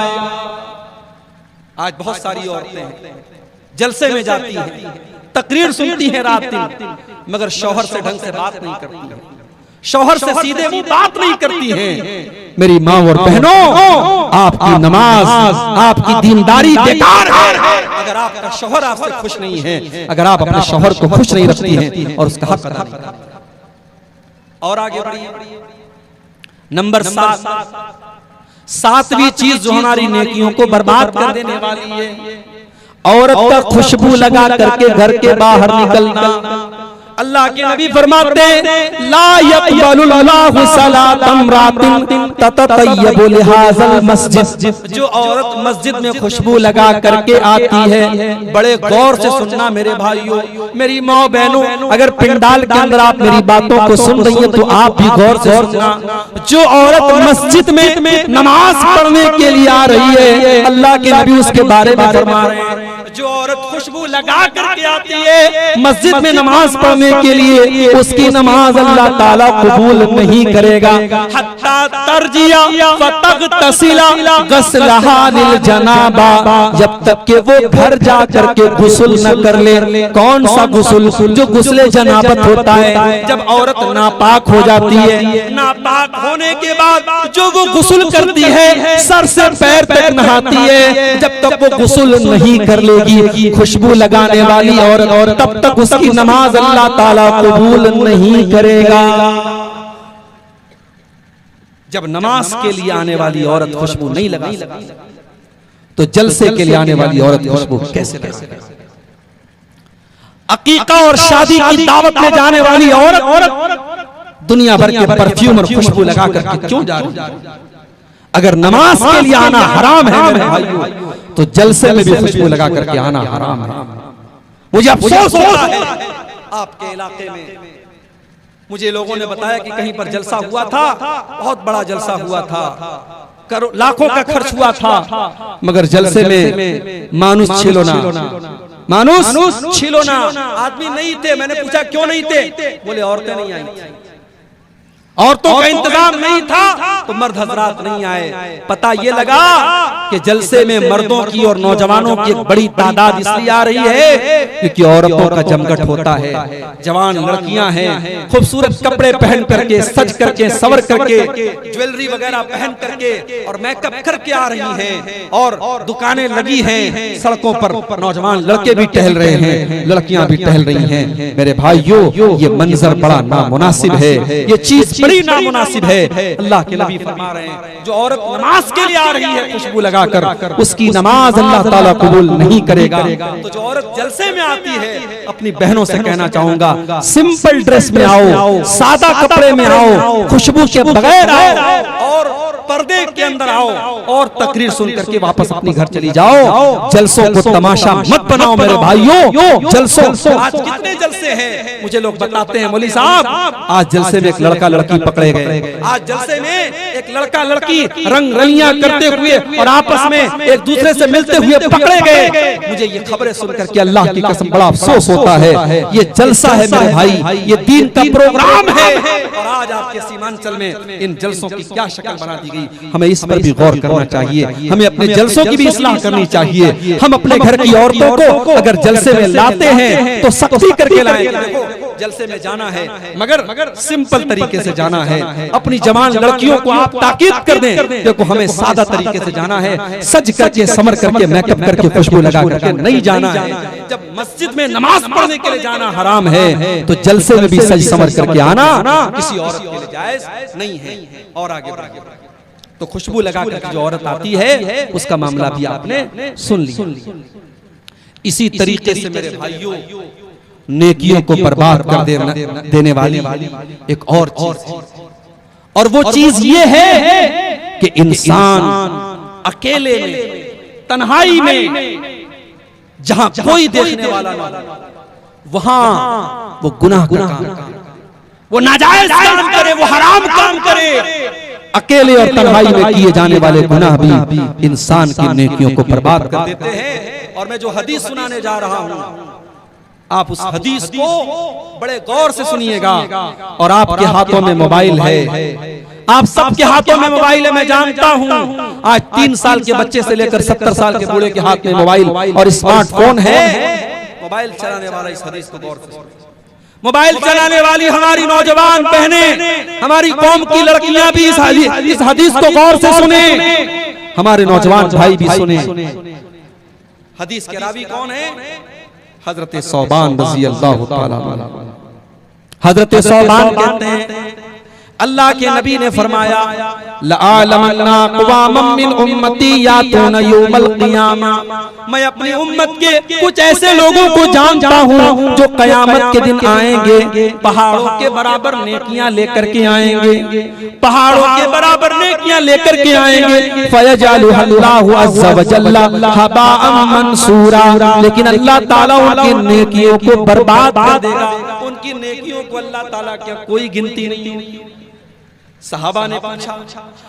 आज बहुत सारी औरतें जलसे में जाती हैं, तकरीर सुनती हैं रात दिन, मगर शौहर से ढंग से बात नहीं करती हैं, शौहर से सीधे वो बात नहीं करती हैं। मेरी माँ और बहनों, आपकी नमाज, आपकी दीनदारी बेकार है अगर आपका शौहर आपसे खुश नहीं है, अगर आप अपने शौहर को खुश नहीं रखती हैं और उसका हक अदा नहीं करती। और आगे बढ़िए, नंबर 7, सातवीं चीज जो हमारी नेकियों को बर्बाद कर देने वाली है, औरत का खुशबू लगा करके घर के बाहर निकलना। अल्लाह के नबी फरमाते ला यक़बलुल्लाहु सलातम रातिन तततय्यबु लिहाज़ल मस्जिद, जो औरत मस्जिद में खुशबू लगा करके आती है, बड़े गौर से सुनना मेरे भाइयों, मेरी माँ बहनों, अगर पिंडाल के अंदर आप मेरी बातों को सुन रही हैं तो आप भी गौर से सुनना। जो औरत मस्जिद में नमाज पढ़ने के लिए आ रही है, अल्लाह के नबी उसके बारे में फरमा रहे हैं, जो औरत खुशबू लगा करके आती है मस्जिद में नमाज पढ़ने के लिए, उसकी नमाज अल्लाह ताला कबूल नहीं करेगा। हत्ता तरजिया फतगतसिला गस्लहा लिल जनाबा, जब तक के वो घर जा करके गुस्ल न कर ले। कौन सा गुस्ल? जो गुस्ले जनाबत होता है, जब औरत नापाक हो जाती है, नापाक होने के बाद जो वो गुस्ल करती है, सर से पैर तक नहाती है, जब तक वो गुस्ल नहीं कर लेगी खुशबू लगाने वाली औरत, तब तक उसकी नमाज अल्लाह ताला कबूल नहीं करेगा। जब नमाज के लिए आने वाली औरत खुशबू नहीं लगा तो जलसे के लिए आने वाली औरत खुशबू कैसे लगा? अकीका और शादी की दावत में जाने वाली औरत दुनिया भर के परफ्यूम और खुशबू लगा करके क्यों जा रही है? अगर नमाज के लिए आना हराम है मेरे भाइयों, तो जलसे में भी खुशबू लगा करके आना हराम है। मुझे अफसोस होता है आपके इलाके में, मुझे लोगों ने बताया कि कहीं पर जलसा हुआ था, बहुत बड़ा जलसा हुआ था, लाखों का खर्च हुआ था, मगर जलसे में मानुस छिलोना, मानुस छिलोना आदमी नहीं थे। मैंने पूछा क्यों नहीं थे? बोले औरतें नहीं आई, औरतों का इंतजाम नहीं था तो मर्द हजरात नहीं आए। पता ये लगा कि जलसे में मर्दों की और नौजवानों की एक बड़ी तादाद इसलिए आ रही है क्योंकि औरतों का जमघट होता है। जवान लड़कियां हैं, खूबसूरत कपड़े पहन करके, सज करके, सवर करके, ज्वेलरी वगैरह पहन करके और मेकअप करके आ रही हैं, और दुकानें लगी हैं, सड़कों पर नौजवान लड़के भी टहल रहे हैं, लड़कियां भी टहल रही हैं। मेरे भाइयों, ये मंजर बड़ा नामुनासिब है, ये चीज बड़ी नामुनासिब है। अल्लाह के नबी फरमा रहे हैं, जो औरत नमाज के लिए आ रही है खुशबू लगाकर, उसकी नमाज अल्लाह ताला कबूल नहीं करेगा। तो जो औरत जलसे में आती है, अपनी बहनों से कहना चाहूंगा, सिंपल ड्रेस में आओ, सादा कपड़े में आओ, खुशबू के बगैर आओ और पर्दे के अंदर आओ और तकरीर सुन करके वापस अपनी घर चली जाओ। जलसों को तमाशा मत बनाओ मेरे भाइयों। जलसों आज कितने जलसे हैं मुझे लोग बताते हैं, मौलवी साहब आज जलसे में एक लड़का लड़की पकड़े गए, आज जलसे में एक लड़का लड़की रंग रलियां करते हुए और आपस में एक दूसरे से मिलते हुए पकड़े गए। मुझे ये खबरें सुन करके अल्लाह की कसम बड़ा अफसोस होता है। ये जलसा है मेरे भाई, ये दीन का प्रोग्राम है, और आज आपके सीमांचल में इन जलसों की क्या शक्ल बना दी गई। हमें इस पर भी गौर करना चाहिए, हमें अपने जलसों की भी इस्लाह करनी चाहिए। हम अपने घर की औरतों को अगर जलसे में लाते हैं तो सख्ती करके लाएं। जलसे में जाना है मगर सिंपल तरीके से जाना है। अपनी जवान लड़कियों को आप ताकीद कर दें, देखो हमें सादा तरीके से जाना है, सज करके, समर करके, मेकअप करके, खुशबू लगा करके नहीं जाना है। जब मस्जिद में नमाज पढ़ने के लिए जाना हराम है, तो जलसे में भी सज समर करके आना किसी औरत के लिए जायज नहीं है। और आगे तो खुशबू लगा करके जो औरत आती है उसका मामला भी आपने सुन लिया। इसी तरीके से मेरे भाइयों, नेकियों को बर्बाद कर देने वाली एक और चीज, और वो चीज ये है कि इंसान अकेले में, तन्हाई में, जहां कोई देखने वाला ना हो, वहां वो गुनाह का काम करे, वो नाजायज काम करे, वो हराम काम करे। अकेले और तन्हाई में किए जाने वाले गुनाह भी इंसान की नेकियों को बर्बाद कर देते हैं। और मैं जो हदीस सुनाने जा रहा हूं, आप उस हदीस को बड़े गौर से सुनिएगा। और आपके हाथों में मोबाइल है, आप सबके हाथों में मोबाइल है, मैं जानता हूं। आज 3 साल के बच्चे से लेकर 70 साल के बूढ़े के हाथ में मोबाइल और स्मार्टफोन है। मोबाइल चलाने वाला इस हदीस को गौर से, मोबाइल चलाने वाली हमारी नौजवान बहनें, हमारी कौम की लड़कियां भी इस हदीस को गौर से सुने, हमारे नौजवान भाई भी सुने। हदीस के रावी कौन है? हजरत सौबान रज़ी अल्लाह ताला अन्हु। हजरत सौबान कहते हैं, अल्लाह के नबी ने फरमाया, लअलमन्ना अक़वामम मिन उम्मती यातूना यौमल क़ियामा, मैं अपनी उम्मत के कुछ ऐसे लोगों को जानता हूँ जो कयामत के दिन आएंगे, पहाड़ों के बराबर नेकियां लेकर के आएंगे, पहाड़ों के बराबर नेकियां लेकर के आएंगे। फयजअलुहुल्लाहु अज़्ज़ा व जल्ला हबाअम मंसूरा, लेकिन अल्लाह ताला उनकी नेकियों को बर्बाद कर देगा। उनकी नेकियों को अल्लाह ताला की कोई गिनती नहीं होगी। सहाबा ने पूछा,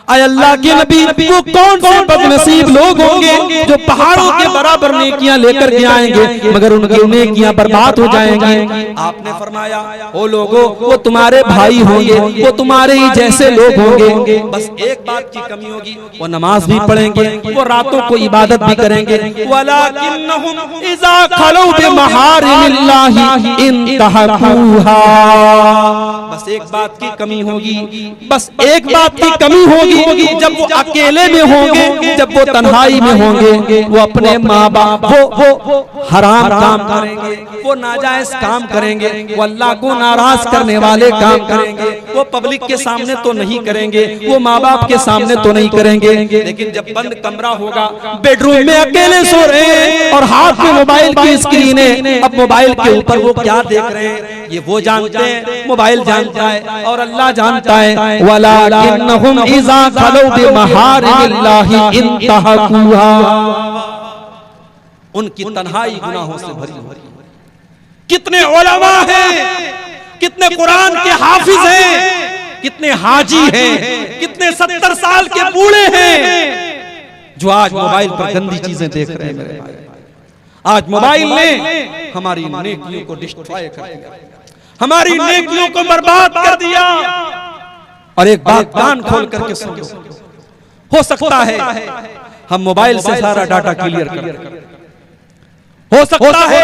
आय अल्लाह के नबी, वो कौन से बदनसीब लोग होंगे जो पहाड़ों के बराबर नेकियां लेकर के आएंगे मगर उनकी नेकियां बर्बाद हो जाएंगी। आपने फरमाया, ओ लोगों, वो तुम्हारे भाई होंगे, वो तुम्हारे ही जैसे लोग होंगे, बस एक बात की कमी होगी, वो नमाज भी पढ़ेंगे, वो रातों को इबादत भी करेंगे, वलाकिन्नहुम इज़ा खलौ बिमहारिमिल्लाहि इंतहकुहा। बस एक बात की कमी होगी, बस एक बात की कमी होगी, जब वो अकेले में होंगे, जब वो तन्हाई में होंगे, वो अपने माँ बाप वो हराम काम करेंगे, वो नाजायज काम करेंगे, वो अल्लाह को नाराज करने वाले काम करेंगे, वो पब्लिक के सामने तो नहीं करेंगे, वो माँ बाप के सामने तो नहीं करेंगे, लेकिन जब बंद कमरा होगा, बेडरूम में अकेले सो रहे हैं और हाथ में मोबाइल की स्क्रीन है, अब मोबाइल के ऊपर वो क्या देख रहे हैं ये वो जानते हैं, मोबाइल जानता है और अल्लाह जानता है। वलाकिन्नहुम इज़ा खलौ बिमहारिमिल्लाहि इंतहकुहा। उनकी तन्हाई गुनाहों से भरी हुई। कितने उलमा हैं, कितने कुरान के हाफिज हैं, कितने हाजी हैं, कितने 70 साल के बूढ़े हैं जो आज मोबाइल पर गंदी चीजें देख रहे हैं। मेरे भाई, आज मोबाइल ने हमारी नेकियों को डिस्ट्रॉय कर दिया, हमारी नेकियों को बर्बाद कर दिया। और एक बात कान खोल करके सुनो, हो सकता है हम मोबाइल से सारा डाटा क्लियर कर, हो सकता है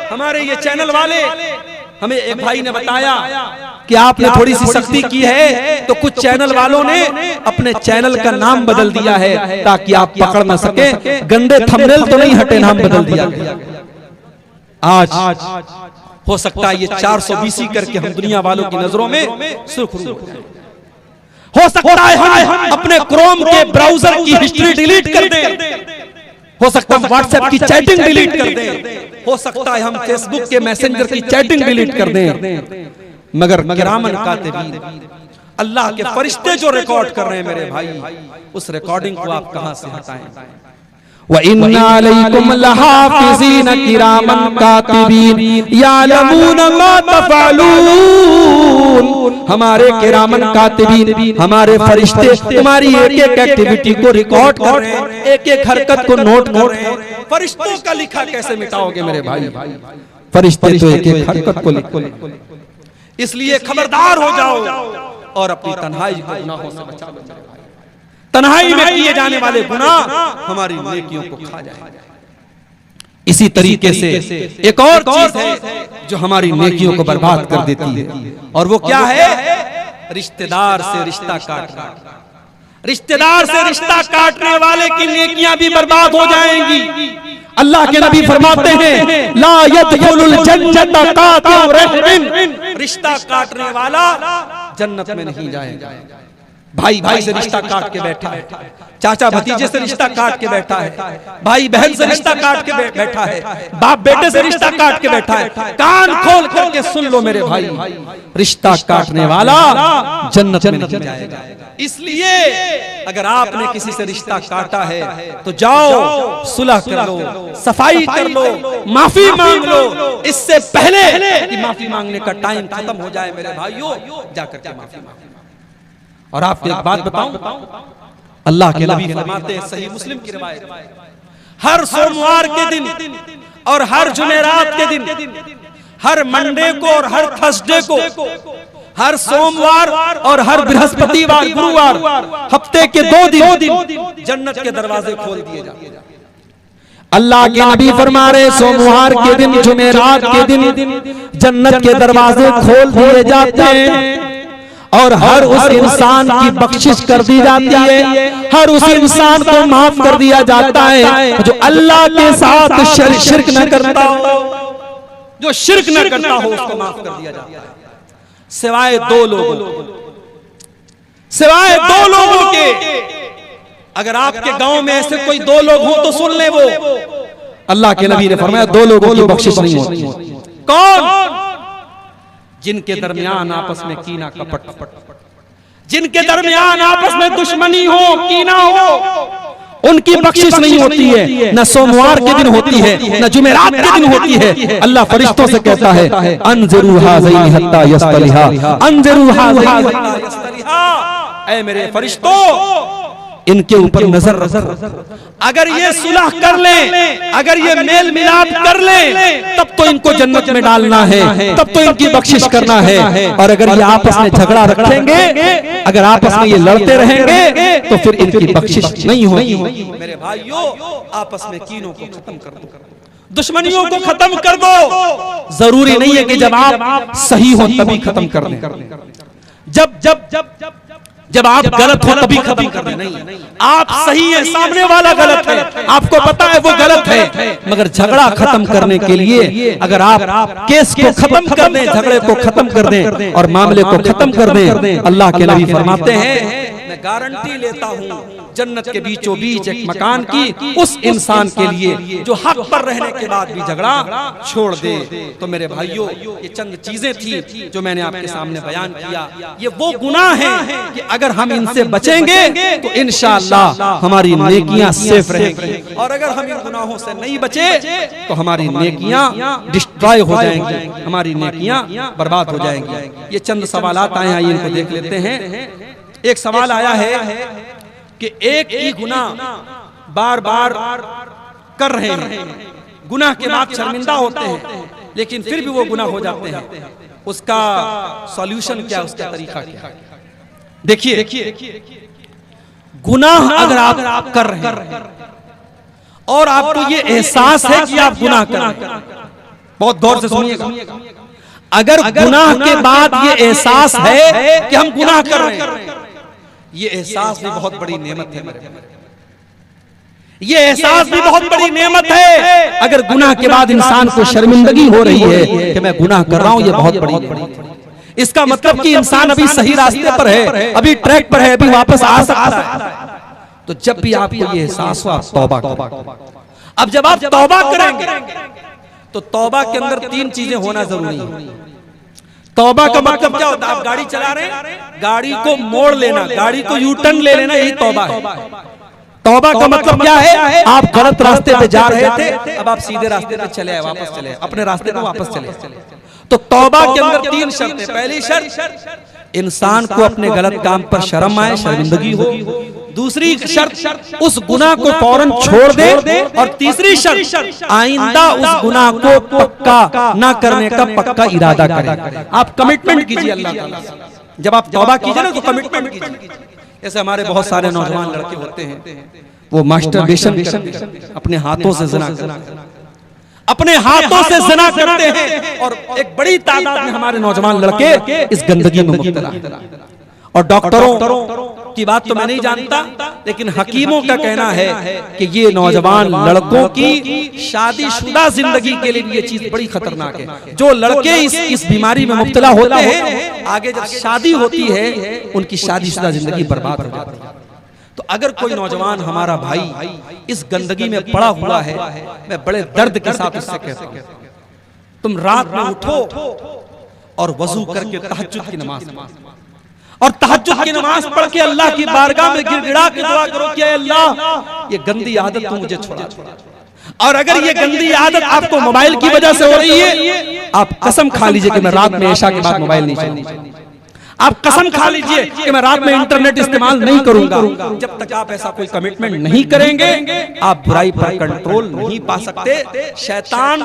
हमारे ये चैनल वाले, हमें एक भाई ने बताया कि आपने थोड़ी सी सख्ती की है तो कुछ चैनल वालों ने अपने चैनल का नाम बदल दिया है ताकि आप पकड़ न सके, गंदे थंबनेल तो नहीं हटे, नाम बदल दिया। आज हो सकता है ये 420 करके हम दुनिया वालों की नजरों में सुर्खरू हो सकता है हम अपने क्रोम के ब्राउजर की हिस्ट्री डिलीट कर दें, हो सकता है व्हाट्सएप की चैटिंग डिलीट कर दें, हो सकता है हम फेसबुक के मैसेंजर की चैटिंग डिलीट कर दें, मगर किरामन कातिबीन, अल्लाह के फरिश्ते जो रिकॉर्ड कर रहे हैं मेरे भाई, उस रिकॉर्डिंग को आप कहां से हटाएं। व इन्ना अलैकुम लहाफिज़ीन किरामन कातिबीन यालमून मा तफ़अलून। हमारे किरामन कातिबीन, हमारे फरिश्ते तुम्हारी एक-एक एक्टिविटी को रिकॉर्ड कर रहे हैं, एक-एक हरकत को नोट कर रहे हैं। फरिश्तों का लिखा कैसे मिटाओगे मेरे भाई? फरिश्ते तो एक-एक हरकत को लिखो। इसलिए खबरदार हो जाओ और अपनी तन्हाई को गुनाहों से बचा लो। तन्हाई में किए जाने वाले गुनाह हमारी नेकियों को खा जाएंगे। इसी तरीके से एक और चीज है जो हमारी नेकियों को बर्बाद कर देती है, और वो क्या है? रिश्तेदार से रिश्ता काटना। रिश्तेदार से रिश्ता काटने वाले की नेकियां भी बर्बाद हो जाएंगी। अल्लाह के नबी फरमाते हैं, ला यदखुलुल जन्नत कातिउ रहमिन। रिश्ता काटने वाला जन्नत में नहीं जाएगा। भाई भाई से रिश्ता काट के बैठा है, चाचा भतीजे से रिश्ता काट के बैठा है, भाई बहन से रिश्ता काट के बैठा है, बाप बेटे से रिश्ता काट के बैठा है। कान खोल करके सुन लो मेरे भाई, रिश्ता काटने वाला जन्नत में नहीं जाएगा। इसलिए अगर आपने किसी से रिश्ता काटा है तो जाओ सुलह कर लो, सफाई कर लो, माफी मांग लो। इससे पहले कि माफी मांगने का टाइम खत्म हो जाए मेरे भाइयों, जाकर के माफी मांगो। और आपको एक बात बताऊं, अल्लाह के नबी फरमाते हैं, सही मुस्लिम की रिवायत, हर सोमवार के दिन और हर जुमेरात के दिन, हर मंडे को और हर थर्सडे को, हर सोमवार और हर बृहस्पतिवार, गुरुवार, हफ्ते के 2 दिन जन्नत के दरवाजे खोल दिए जाते हैं। अल्लाह के नबी फरमा रहे, सोमवार के दिन, जुमेरात के दिन जन्नत के दरवाजे खोल दिए जाते हैं और हर उस इंसान की बख्शिश कर दी जाती है, हर उस इंसान को माफ कर दिया जाता है जो अल्लाह के साथ शिर्क न करता हो, जो शिर्क न करता हो उसको माफ कर दिया जाता है। सिवाय 2 लोगों के। अगर आपके गांव में ऐसे कोई 2 लोग हो तो सुन ले, वो अल्लाह के नबी ने फरमाया 2 लोगों की बख्शिश नहीं होती। कौन? जिनके दरमियान आपस में कीना कपट, जिनके दरमियान आपस में दुश्मनी हो, कीना हो, उनकी बख्शिश नहीं होती है। न सोमवार के दिन होती है, न जुमेरात के दिन होती है। अल्लाह फरिश्तों से कहता है, अनज़िरू हाज़ैनि हत्ता यस्तलिहा, अनज़िरू हाज़ैनि हत्ता यस्तलिहा। ऐ मेरे फरिश्तों इनके ऊपर नजर रखो, अगर ये सुलह कर लें, अगर ये मेल मिलाप कर लें, तब तो इनको जन्नत में डालना है, तब तो इनकी बख्शिश करना है। और अगर ये आपस में झगड़ा रखेंगे, अगर आपस में ये लड़ते रहेंगे, तो फिर इनकी बख्शिश नहीं होगी। मेरे भाइयों, आपस में कीनों को खत्म कर दो, दुश्मनियों को खत्म कर दो। जरूरी नहीं है कि जब आप सही हो तभी खत्म कर दें, जब आप गलत हो तभी खत्म कर दें, नहीं। आप सही है, सामने वाला गलत है, आपको पता है वो गलत है, मगर झगड़ा खत्म करने के लिए अगर आप केस को खत्म कर दें, झगड़े को खत्म कर दें और मामले को खत्म कर दें, अल्लाह के नबी फरमाते हैं, मैं गारंटी लेता हूं जन्नत के बीचों बीच एक मकान की उस इंसान के लिए जो हक पर रहने के बाद भी झगड़ा छोड़ दे। तो मेरे भाइयों, ये चंद चीजें थी जो मैंने आपके सामने बयान किया। ये वो गुनाह हैं कि अगर हम इनसे बचेंगे तो इंशाअल्लाह हमारी नेकियां सेफ रहेंगी, और अगर हम इन गुनाहों से नहीं बचे तो हमारी नेकियां डिस्ट्रॉय हो जाएंगी, हमारी नेकियां बर्बाद हो जाएंगी। ये चंद सवालात आए हैं, इनको देख लेते हैं। एक सवाल आया है कि एक ही गुनाह बार बार कर रहे हैं, गुनाह के बाद शर्मिंदा होते हैं, लेकिन फिर भी वो गुनाह हो जाते हैं, उसका सॉल्यूशन क्या, उसका तरीका क्या? देखिए, गुनाह अगर आप कर रहे हैं और आपको ये एहसास है कि आप गुनाह कर रहे हैं, बहुत गौर से सुनिएगा, अगर गुनाह के बाद ये एहसास है कि हम गुनाह कर रहे हैं, ये एहसास भी बहुत बड़ी नेमत है मेरे, ये एहसास भी बहुत बड़ी नेमत है। अगर गुनाह के बाद इंसान को शर्मिंदगी हो रही है कि मैं गुनाह कर रहा हूं, ये बहुत बड़ी, इसका मतलब कि इंसान अभी सही रास्ते पर है, अभी ट्रैक पर है, अभी वापस आ सकता है। तो जब भी आपको ये एहसास हो, आप तौबा करें। अब जब आप तौबा करेंगे तो तौबा के अंदर 3 चीजें होना जरूरी है। तौबा का मतलब क्या होता है? आप गाड़ी चला रहे हैं, गाड़ी को मोड़ लेना, गाड़ी को यू टर्न ले लेना, यही तौबा है। तौबा का मतलब क्या है? आप गलत रास्ते पे जा रहे थे, अब आप सीधे रास्ते पे चले आए, वापस चले आए, अपने रास्ते पे वापस चले। तो तौबा के अंदर 3 शर्तें। पहली शर्त, इंसान को अपने गलत काम पर शर्म आए, शर्मिंदगी हो। दूसरी शर्त, उस गुनाह को फौरन छोड़ दे। और तीसरी शर्त, आइंदा उस गुनाह को पक्का ना करने का पक्का इरादा करें। आप कमिटमेंट कीजिए अल्लाह ताला से। जब आप तौबा कीजिए ना तो कमिटमेंट कीजिए। ऐसे हमारे बहुत सारे नौजवान लड़के होते हैं, वो मास्टरबेशन अपने हाथों से ज़िना करते, अपने हाथों से ज़िना करते हैं, और एक बड़ी तादाद में हमारे नौजवान लड़के इस गंदगी में मुब्तला हैं। और डॉक्टरों की बात तो मैं नहीं जानता, लेकिन हकीमों का कहना है कि ये नौजवान लड़कों की शादीशुदा जिंदगी के लिए ये चीज बड़ी खतरनाक है। जो लड़के इस बीमारी में मुब्तला होते हैं, आगे जब शादी होती है उनकी शादीशुदा जिंदगी बर्बाद हो जाती है। तो अगर कोई नौजवान हमारा भाई इस गंदगी में पड़ा हुआ है, मैं बड़े दर्द के साथ उससे कहता हूं, तुम रात में उठो और वजू करके तहज्जुद की नमाज और तहज्जुद की नमाज पढ़ के अल्लाह की बारगाह में गिड़गिड़ा के दुआ करो कि अल्लाह ये गंदी आदत तू मुझे छुड़ा। और अगर ये गंदी आदत आपको मोबाइल की वजह से हो रही है, आप कसम खा लीजिए कि मैं रात में इशा के बाद मोबाइल नहीं चलाऊंगा। आप कसम खा लीजिए कि मैं रात में इंटरनेट इस्तेमाल नहीं करूंगा। जब तक आप ऐसा कोई कमिटमेंट नहीं करेंगे, आप बुराई पर कंट्रोल नहीं पा सकते। शैतान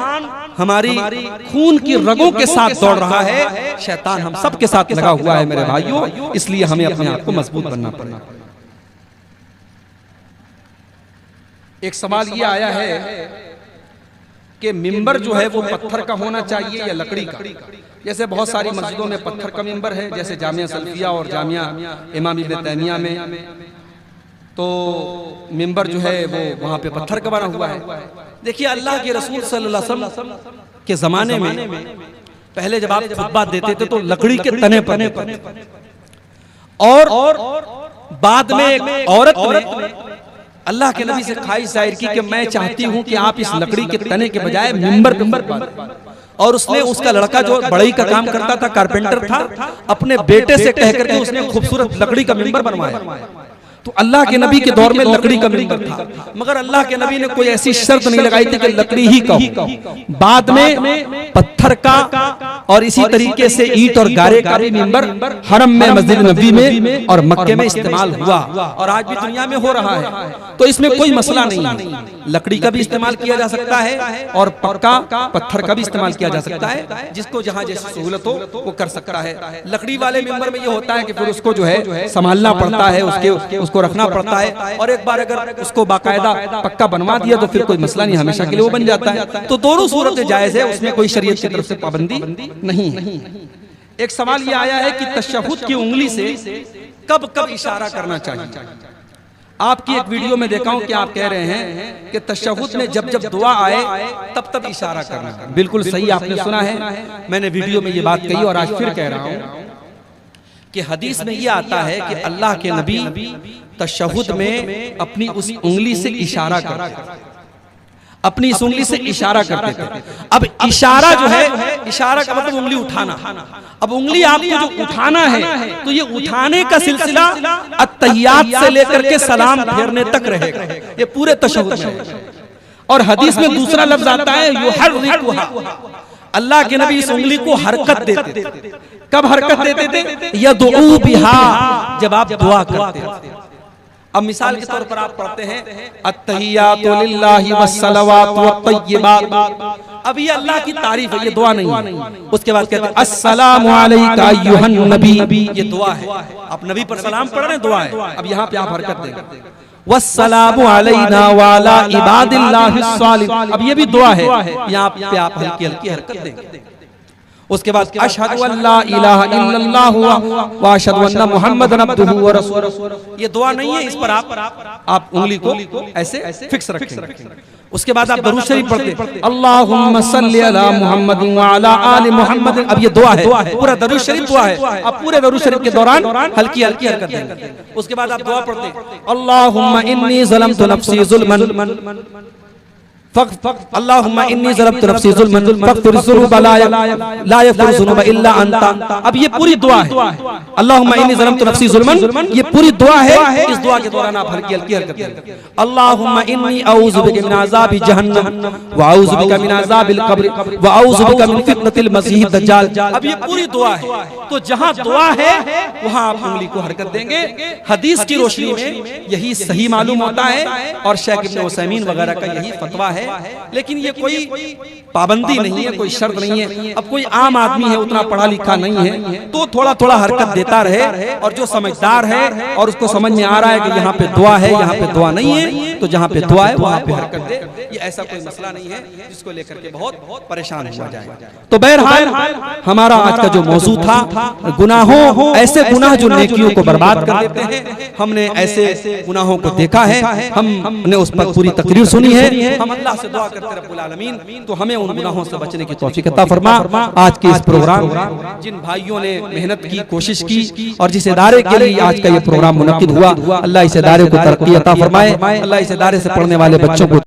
हमारी खून की रगों के साथ दौड़ रहा है, शैतान हम सब के साथ लगा हुआ है मेरे भाइयों, इसलिए हमें अपने आप को मजबूत बनना पड़ेगा। एक सवाल ये आया है कि मिंबर जो है वो पत्थर का होना चाहिए या लकड़ी का? जैसे बहुत सारी मस्जिदों में पत्थर का मिंबर है, जैसे जामिया सल्फिया और जामिया इमाम इब्न तैमिया में, तो मिंबर जो है वो वहाँ पे पत्थर का बना हुआ है। देखिए, अल्लाह के रसूल सल्लल्लाहु अलैहि वसल्लम के ज़माने में पहले जब आप खुतबा देते थे तो लकड़ी के तने पर, और बाद में एक औरत ने अल्लाह के नबी से ख्वाहिश जाहिर की कि मैं चाहती हूँ कि आप इस लकड़ी के तने के बजाय मिंबर, और उसने उसका लड़का जो बढ़ई का काम करता था, कारपेंटर था, अपने बेटे से कह करके उसने खूबसूरत लकड़ी का मिंबर बनवाया। तो अल्लाह के नबी के दौर में लकड़ी का मिंबर था, मगर अल्लाह के नबी ने कोई ऐसी शर्त नहीं लगाई थी कि लकड़ी ही का हो। बाद में पत्थर का और इसी तरीके से ईंट और गारे का भी मिंबर हरम में, मस्जिद नबी में और मक्के में इस्तेमाल हुआ और आज भी दुनिया में हो रहा है। तो इसमें कोई मसला नहीं है। लकड़ी का भी इस्तेमाल किया जा सकता है और पक्का पत्थर का भी इस्तेमाल किया जा सकता है, जिसको जहां जैसी सहूलत हो वो कर सकता है। लकड़ी वाले मिंबर में ये होता है कि फिर उसको जो है संभालना पड़ता है, उसको रखना पड़ता है, और एक बार अगर उसको बाकायदा पक्का बनवा दिया तो फिर कोई मसला नहीं, हमेशा के लिए वो बन जाता है। तो दोनों सूरतें जायज है, उसमें कोई शरीयत की तरफ से पाबंदी नहीं है। एक सवाल ये आया है कि तशहुद की उंगली से कब कब इशारा करना चाहिए। आपकी एक वीडियो में देखा हूं कि आप कह रहे हैं कि तशहुद में जब जब दुआ आए तब तब इशारा करना। बिल्कुल सही आपने सुना है, मैंने वीडियो में ये बात कही और आज फिर कह रहा हूं कि हदीस में ये आता है कि अल्लाह के नबी तशहुद में अपनी उस उंगली से इशारा करते, अपनी इस उंगली से इशारा करते थे। अब इशारा जो है, इशारा का मतलब उंगली उठाना। अब उंगली आपको जो उठाना है तो ये उठाने का सिलसिला अत्तहियात से लेकर के सलाम फेरने तक रहेगा, ये पूरे तशहुद में। और हदीस में दूसरा लफ्ज आता है युहर्रिकुहा, अल्लाह के नबी इस उंगली को हरकत देते थे। कब हरकत देते थे? यदऊ बिहा, जब आप दुआ करते थे। अब मिसाल के तौर पर आप पढ़ते हैं अत्तहियातु लिल्लाहि वस्सलावातु वत्तय्यिबात। अब ये अल्लाह की तारीफ है, ये दुआ नहीं है। उसके बाद कहते हैं अस्सलामु अलैका अय्युहन नबी, ये दुआ है। आप नबी पर सलाम पढ़ रहे हैं, दुआ है। अब यहाँ पे आप हरकत देंगे वस्सलामु अलैना वाला इबादिल्लाहिस सालिहीन, अब ये भी दुआ है। यहाँ पे आप हल्की हल्की हरकत देंगे। उसके बाद अशहदु अल्ला इलाहा इल्लल्लाह व अशहदु अन्ना मुहम्मदन अब्दुहु व रसूलुहु, ये दुआ नहीं है। इस पर आप उंगली को ऐसे फिक्स रखेंगे। उसके बाद आप दरूद शरीफ पढ़ते अल्लाहुम्मा सल्लि अला मुहम्मद व अला आलि मुहम्मद, अब ये दुआ है, पूरा दरूद शरीफ दुआ है। आप पूरे दरूद शरीफ के दौरान हल्की हल्की हरकत देंगे। उसके बाद आप दुआ पढ़ते अल्लाहुम्मा इन्नी ज़लमतु नफ्सी ज़ुल्मन अल्लाहुम्मा इन्नी ज़लमतु नफ्सी ज़ुल्मन फ़ग़फ़िर ज़ुनूब ला यग़फ़िरु ज़ुनूब इल्ला अंता। अब ये पूरी दुआ है, अल्लाहुम्मा इन्नी ज़लमतु नफ्सी ज़ुल्मन, ये पूरी दुआ है। इस दुआ के दौरान आप हल्की हल्की हरकत करें। अल्लाहुम्मा इन्नी अऊज़ु बिका मिन अज़ाबि जहन्नम व अऊज़ु बिका मिन अज़ाबिल क़ब्र व अऊज़ु बिका मिन फ़ितनतिल मसीह दज्जाल। अब ये पूरी दुआ है। तो जहां दुआ है वहां आप उंगली को हरकत देंगे। हदीस की रोशनी में यही सही मालूम होता है और शेख इब्न उसैमीन वगैरह का यही फतवा है। लेकिन ये कोई पाबंदी नहीं है, कोई शर्त नहीं है। अब कोई आम आदमी है, उतना पढ़ा लिखा नहीं है, तो थोड़ा थोड़ा हरकत देता रहे। और जो समझदार है और उसको समझ में आ रहा है कि यहाँ पे दुआ है, यहाँ पे दुआ नहीं है, तो जहाँ पे दुआ है वहां पे हरकत दे। ये ऐसा कोई मसला नहीं है जिसको लेकर के बहुत परेशान हुआ जाए। तो बहरहाल हमारा आज का जो मौजू था गुनाहों, ऐसे गुनाह जो नेकियों को बर्बाद कर देते हैं, हमने ऐसे गुनाहों को देखा है, हमने उस पर पूरी तकरीर सुनी है। हम अल्लाह से दुआ करते रब्बुल आलमीन तो हमें उन गुनाहों से बचने की तौफीक अता फरमा। आज के इस प्रोग्राम जिन भाइयों ने मेहनत की, कोशिश की और जिस इदारे के लिए आज का ये प्रोग्राम मुनक्किद हुआ, अल्लाह इस इदारे को तरक्की अता फरमाए। अल्लाह इस इदारे से पढ़ने वाले बच्चों को